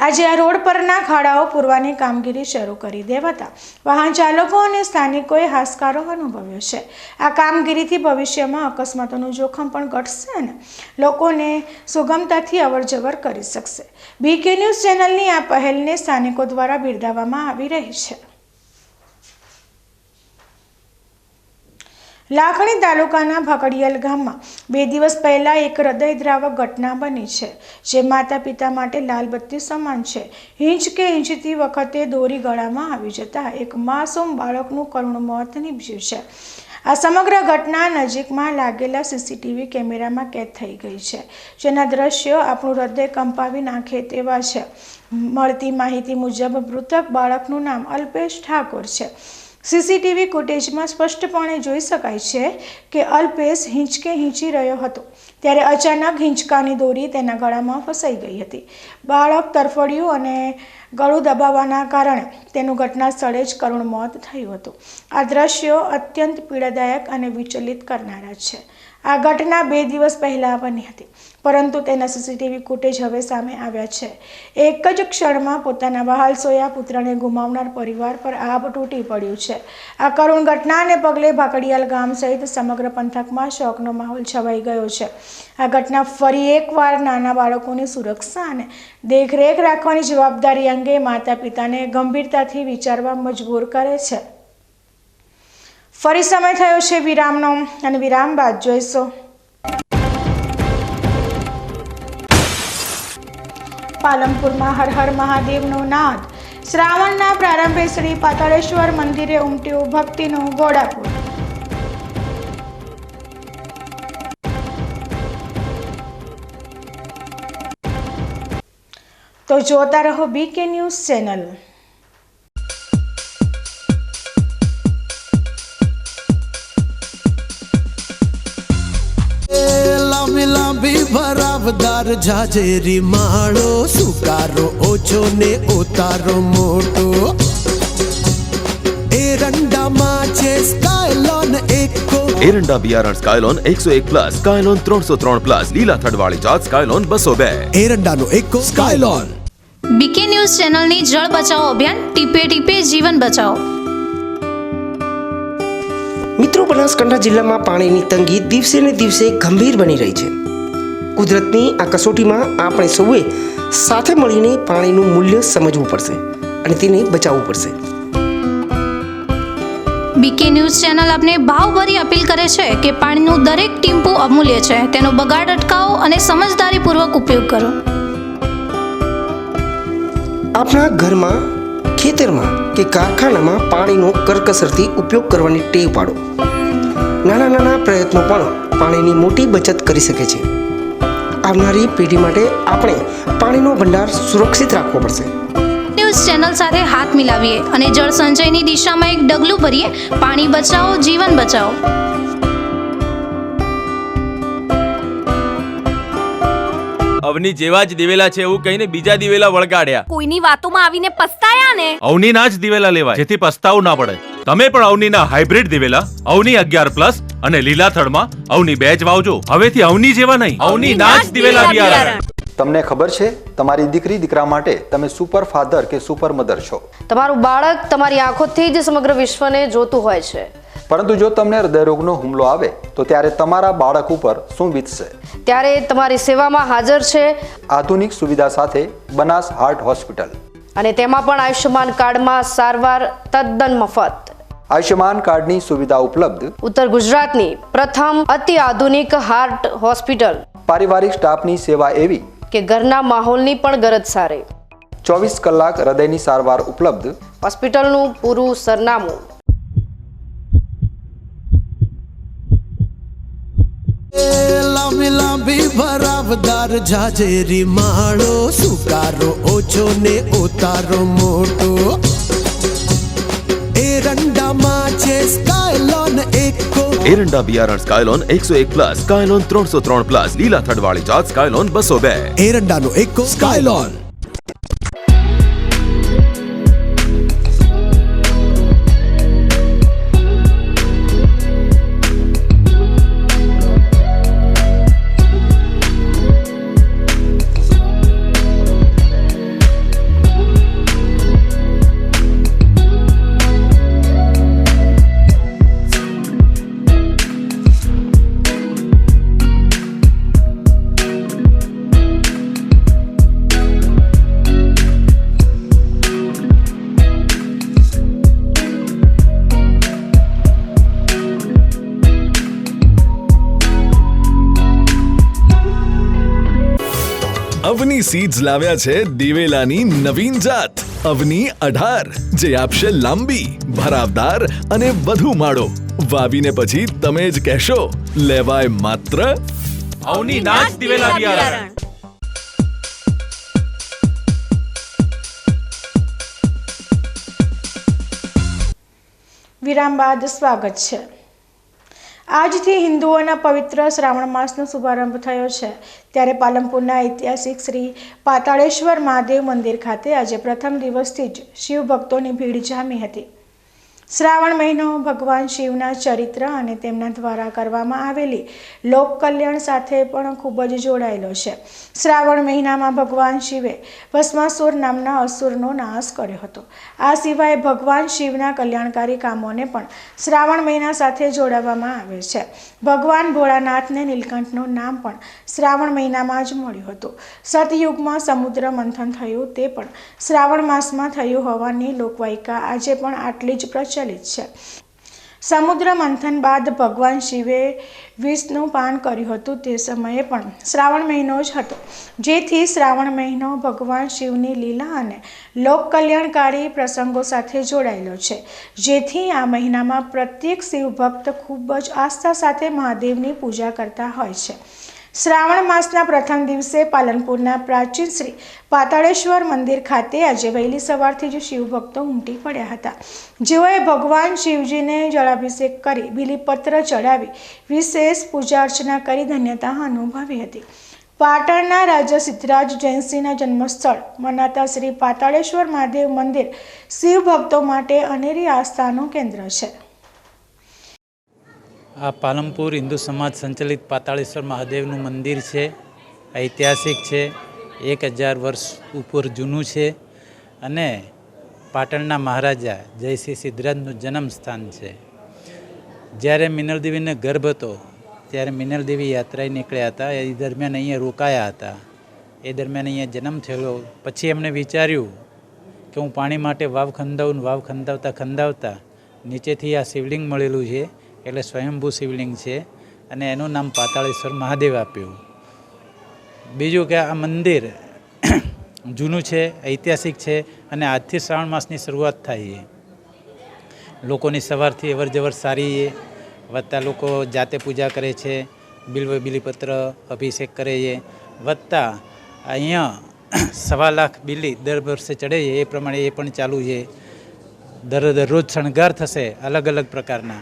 આજે આ રોડ પરના ખાડાઓ પૂરવાની કામગીરી શરૂ કરી દેવાતા વાહન ચાલકો અને સ્થાનિકોએ હાશકારો અનુભવ્યો છે. આ કામગીરીથી ભવિષ્યમાં અકસ્માતોનું જોખમ પણ ઘટશે અને લોકોને સુગમતાથી અવરજવર કરી શકશે. બીકે ન્યૂઝ ચેનલની આ પહેલને સ્થાનિકો દ્વારા બિરદાવવામાં આવી રહી છે. લાખણી તાલુકાના ભકડિયલ ગામમાં 2 દિવસ પહેલા એક હૃદયદ્રાવક ઘટના બની છે, જે માતા પિતા માટે લાલબત્તી સમાન છે. હિંચકે હિંચતી વખતે દોરી ગળામાં આવી જતા એક માસૂમ બાળકનું કરુણ મોત નીપજ્યું છે. આ સમગ્ર ઘટના નજીકમાં લાગેલા સીસીટીવી કેમેરામાં કેદ થઈ ગઈ છે, જેના દ્રશ્યો આપણું હૃદય કંપાવી નાખે તેવા છે. મળતી માહિતી મુજબ મૃતક બાળકનું નામ અલ્પેશ ઠાકોર છે. સીસીટીવી ફૂટેજમાં સ્પષ્ટપણે જોઈ શકાય છે કે અલ્પેશ હિંચકે હિંચી રહ્યો હતો ત્યારે અચાનક હિંચકાની દોરી તેના ગળામાં ફસાઈ ગઈ હતી. બાળક તરફડ્યું અને ગળું દબાવવાના કારણે તેનું ઘટના સ્થળે જ કરુણ મોત થયું હતું. આ દ્રશ્યો અત્યંત પીડાદાયક અને વિચલિત કરનારા છે. આ ઘટના 2 દિવસ પહેલા બની હતી, પરંતુ તેના સીસીટીવી ફૂટેજ હવે સામે આવ્યા છે. એક જ ક્ષણમાં પોતાના વહાલસોયા પુત્રને ગુમાવનાર પરિવાર પર આભ તૂટી પડ્યું છે. આ કરુણ ઘટનાને પગલે ભાકડિયાલ ગામ સહિત સમગ્ર પંથકમાં શોકનો માહોલ છવાઈ ગયો છે. આ ઘટના ફરી એકવાર નાના બાળકોની સુરક્ષા અને દેખરેખ રાખવાની જવાબદારી અંગે માતા પિતાને ગંભીરતાથી વિચારવા મજબૂર કરે છે. ફરી સમય થયો છે વિરામનો અને વિરામ બાદ જોઈશું પાલનપુરમાં હર હર મહાદેવનો નાદ. શ્રાવણના પ્રારંભે શ્રી પાતાળેશ્વર મંદિરે ઉમટ્યું ભક્તિનું ઘોડાપુર. તો જોતા રહો બીકે ન્યૂઝ ચેનલ. લાંબી લાંબી ભરાવદાર જાજેરી માળો, સુકારો ઓછો ને ઉતારો મોટો. એરંડામાં છે સ્કાયલોન એકો. એરંડા બિયારણ સ્કાયલોન 101+, સ્કાયલોન 303+, લીલા થડવાળી જાત સ્કાયલોન 202. એરંડાનો એકો સ્કાયલોન. બીકે ન્યૂઝ ચેનલની જળ બચાવો અભિયાન ટીપે ટીપે જીવન બચાવો. મિત્રો, બનાસકાંઠા જિલ્લામાં પાણીની તંગી દિવસે ને દિવસે ગંભીર બની રહી છે. કુદરતની આ કસોટીમાં આપણે સૌએ સાથે મળીને પાણીનું મૂલ્ય સમજવું પડશે અને તેને બચાવવું પડશે. બીકે ન્યૂઝ ચેનલ આપને ભાવભરી અપીલ કરે છે કે પાણીનું દરેક ટીમ્પુ અમૂલ્ય છે. તેનો બગાડ અટકાવો અને સમજદારીપૂર્વક ઉપયોગ કરો. આપણા ઘરમાં, ખેતરમાં કે કારખાનામાં પાણીનો કરકસરથી ઉપયોગ કરવાની ટેવ પાડો. નાના નાના પ્રયત્નો પણ પાણીની મોટી બચત કરી શકે છે. આવનારી પેઢી માટે આપણે પાણીનો ભંડાર સુરક્ષિત રાખવો પડશે. ન્યૂઝ ચેનલ સાથે હાથ મિલાવીએ અને જળ સંચયની દિશામાં એક ડગલું ભરીએ. પાણી બચાવો, જીવન બચાવો. અવની જેવા જ દિવેલા છે એવું કહીને બીજા દિવેલા વળગાડ્યા. કોઈની વાતોમાં આવીને પસ્તાયા ને. અવનીના જ દિવેલા લેવાય, જેથી પસ્તાવું ના પડે. તમે પણ અવનીના હાઇબ્રિડ દિવેલા અવની 11+ અને લીલા થડમાં અવની 2 જ વાવજો. હવેથી અવની જેવા નહીં, અવનીના જ દિવેલા બિયારણ. તમને ખબર છે તમારી દીકરી દીકરા માટે તમે સુપર ફાધર કે સુપર મધર છો. તમારું બાળક તમારી આંખોથી જ સમગ્ર વિશ્વને જોતું હોય છે. પરંતુ જો તમને હૃદયરોગનો હુમલો આવે તો ત્યારે તમારા બાળક ઉપર શું વીતશે? ત્યારે તમારી સેવામાં હાજર છે આધુનિક સુવિધા સાથે બનાસ હાર્ટ હોસ્પિટલ, અને તેમાં પણ આયુષ્યમાન કાર્ડમાં સારવાર તદ્દન મફત. આયુષ્યમાન કાર્ડની સુવિધા ઉપલબ્ધ ઉત્તર ગુજરાતની પ્રથમ અતિ આધુનિક હાર્ટ હોસ્પિટલ. પારિવારિક સ્ટાફની સેવા એવી કે ઘરના માહોલની પણ ગરજ સારી. 24 કલાક હૃદયની સારવાર ઉપલબ્ધ. હોસ્પિટલનું પૂરું સરનામું. લાંબી લાંબી ભરાવદાર જાજેરી માળો, સુકારો ઓછો ને ઉતારો મોટો. એરંડામાં એરંડા બિયારણ સ્કાયલોન 101+, સ્કાયલોન 303+, લીલા થડવાળી જાત સ્કાયલોન 202. એરંડાનો એકો સ્કાયલોન. અવની સીડ્સ લાવ્યા છે દિવેલાની નવીન જાત અવની 18, જે આપશે લાંબી, ભરાવદાર અને વધુ માળો. વાવીને પછી તમે જ કહેશો, લેવાય માત્ર અવની નાચ દિવેલા બિયારણ. વિરામ બાદ સ્વાગત છે. આજથી હિન્દુઓના પવિત્ર શ્રાવણ માસનો શુભારંભ થયો છે, ત્યારે પાલનપુરના ઐતિહાસિક શ્રી પાતાળેશ્વર મહાદેવ મંદિર ખાતે આજે પ્રથમ દિવસથી જ શિવ ભક્તોની ભીડ જામી હતી. શ્રાવણ મહિનો ભગવાન શિવના ચરિત્ર અને તેમના દ્વારા કરવામાં આવેલી લોક કલ્યાણ સાથે પણ ખૂબ જ જોડાયેલો છે. શ્રાવણ મહિનામાં ભગવાન શિવે ભસ્માસુર નામના અસુરનો નાશ કર્યો હતો. આ સિવાય ભગવાન શિવના કલ્યાણકારી કામોને પણ શ્રાવણ મહિના સાથે જોડાવવામાં આવે છે. ભગવાન ભોળાનાથને નીલકંઠનું નામ પણ શ્રાવણ મહિનામાં જ મળ્યું હતું. સતયુગમાં સમુદ્ર મંથન થયું તે પણ શ્રાવણ માસમાં થયું હોવાની લોકવાયકા આજે પણ આટલી જ પ્રચલિત છે. સમુદ્ર મંથન બાદ ભગવાન શિવે વિષનું પાન કર્યું હતું તે સમયે પણ શ્રાવણ મહિનો જ હતો, જેથી શ્રાવણ મહિનો ભગવાન શિવની લીલા અને લોક કલ્યાણકારી પ્રસંગો સાથે જોડાયેલો છે, જેથી આ મહિનામાં પ્રત્યેક શિવ ભક્ત ખૂબ જ આસ્થા સાથે મહાદેવની પૂજા કરતા હોય છે. શ્રાવણ માસના પ્રથમ દિવસે પાલનપુરના પ્રાચીન શ્રી પાતાળેશ્વર મંદિર ખાતે આજે વહેલી સવારથી જ શિવભક્તો ઉમટી પડ્યા હતા, જેઓએ ભગવાન શિવજીને જળાભિષેક કરી બિલીપત્ર ચડાવી વિશેષ પૂજા અર્ચના કરી ધન્યતા અનુભવી હતી. પાટણના રાજા સિદ્ધરાજ જયસિંહના જન્મસ્થળ મનાતા શ્રી પાતાળેશ્વર મહાદેવ મંદિર શિવ ભક્તો માટે અનેરી આસ્થાનું કેન્દ્ર છે. આ પાલનપુર હિન્દુ સમાજ સંચાલિત પાતાળેશ્વર મહાદેવનું મંદિર છે. ઐતિહાસિક છે, 1000 વર્ષ ઉપર જૂનું છે અને પાટણના મહારાજા જયસિંહ સિદ્ધરાજનું જન્મસ્થાન છે. જ્યારે મિનળદેવીને ગર્ભ હતો ત્યારે મિનળદેવી યાત્રાએ નીકળ્યા હતા. એ દરમિયાન અહીંયા રોકાયા હતા. એ દરમિયાન અહીંયા જન્મ થયેલો. પછી એમણે વિચાર્યું કે હું પાણી માટે વાવ ખંદાવું. વાવ ખંદાવતા નીચેથી આ શિવલિંગ મળેલું છે, એટલે સ્વયંભૂ શિવલિંગ છે અને એનું નામ પાતાળેશ્વર મહાદેવ આપ્યું. બીજું કે આ મંદિર જૂનું છે, ઐતિહાસિક છે અને આજથી શ્રાવણ માસની શરૂઆત થાય છે. લોકોની સવારથી અવર જવર સારી છે. વધતા લોકો જાતે પૂજા કરે છે, બિલીપત્ર અભિષેક કરે છે. વધતા અહીંયા 1.25 લાખ બિલી દર વર્ષે ચડે છે, એ પ્રમાણે એ પણ ચાલુ છે. દરરોજ શણગાર થશે અલગ અલગ પ્રકારના,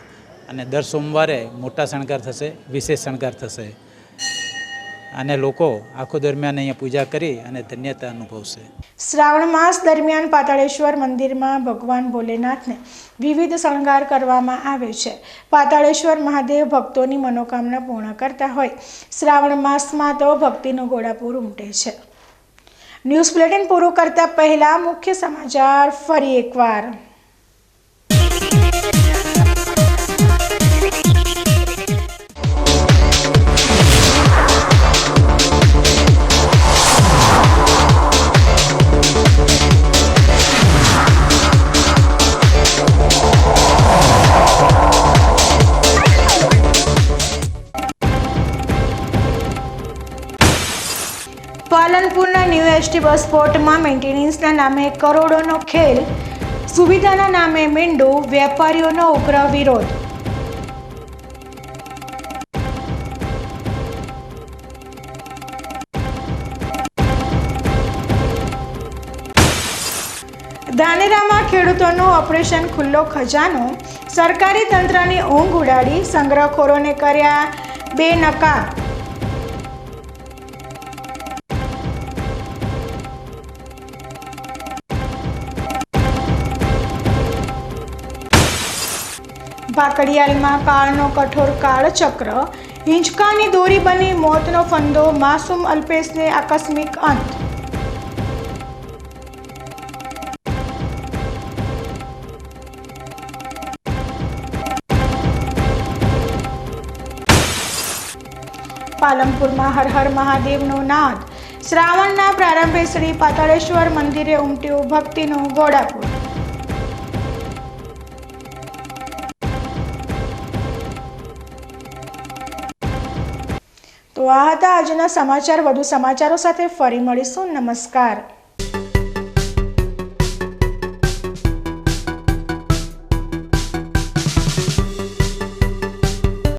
અને દર સોમવારે મોટા શણગાર થશે, વિશેષ શણગાર થશે અને લોકો આખો દરમિયાન અહીંયા પૂજા કરી અને ધન્યતા અનુભવશે. શ્રાવણ માસ દરમિયાન પાતાળેશ્વર મંદિરમાં ભગવાન ભોલેનાથને વિવિધ શણગાર કરવામાં આવે છે. પાતાળેશ્વર મહાદેવ ભક્તોની મનોકામના પૂર્ણ કરતા હોય શ્રાવણ માસમાં તો ભક્તિનો ઘોડાપૂર ઉમટે છે. ન્યૂઝ બુલેટિન પૂરું કરતા પહેલા મુખ્ય સમાચાર ફરી એકવાર. પાલનપુરના ન્યૂ એસટી બસ સ્પોટમાં મેન્ટેનન્સના નામે કરોડોનો ખેલ, સુવિધાના નામે મીંડું, વેપારીઓનો ઉગ્ર વિરોધ. ધાનેરામાં ખેડૂતોનું ઓપરેશન ખુલ્લો ખજાનો, સરકારી તંત્રની ઊંઘ ઉડાડી, સંગ્રહખોરોને કર્યા બેનકાબ. ભાકડિયાલમાં કાળનો કઠોર કાળચક્ર, હિંચકાની દોરી બની મોતનો ફંદો, માસૂમ અલ્પેશને આકસ્મિક અંત. પાલનપુરમાં હર હર મહાદેવનો નાદ, શ્રાવણના પ્રારંભે શ્રી પાતાળેશ્વર મંદિરે ઉમટ્યું ભક્તિનું ઘોડાપુર. તો આ હતા આજના સમાચાર. વધુ સમાચારો સાથે ફરી મળીશું. નમસ્કાર.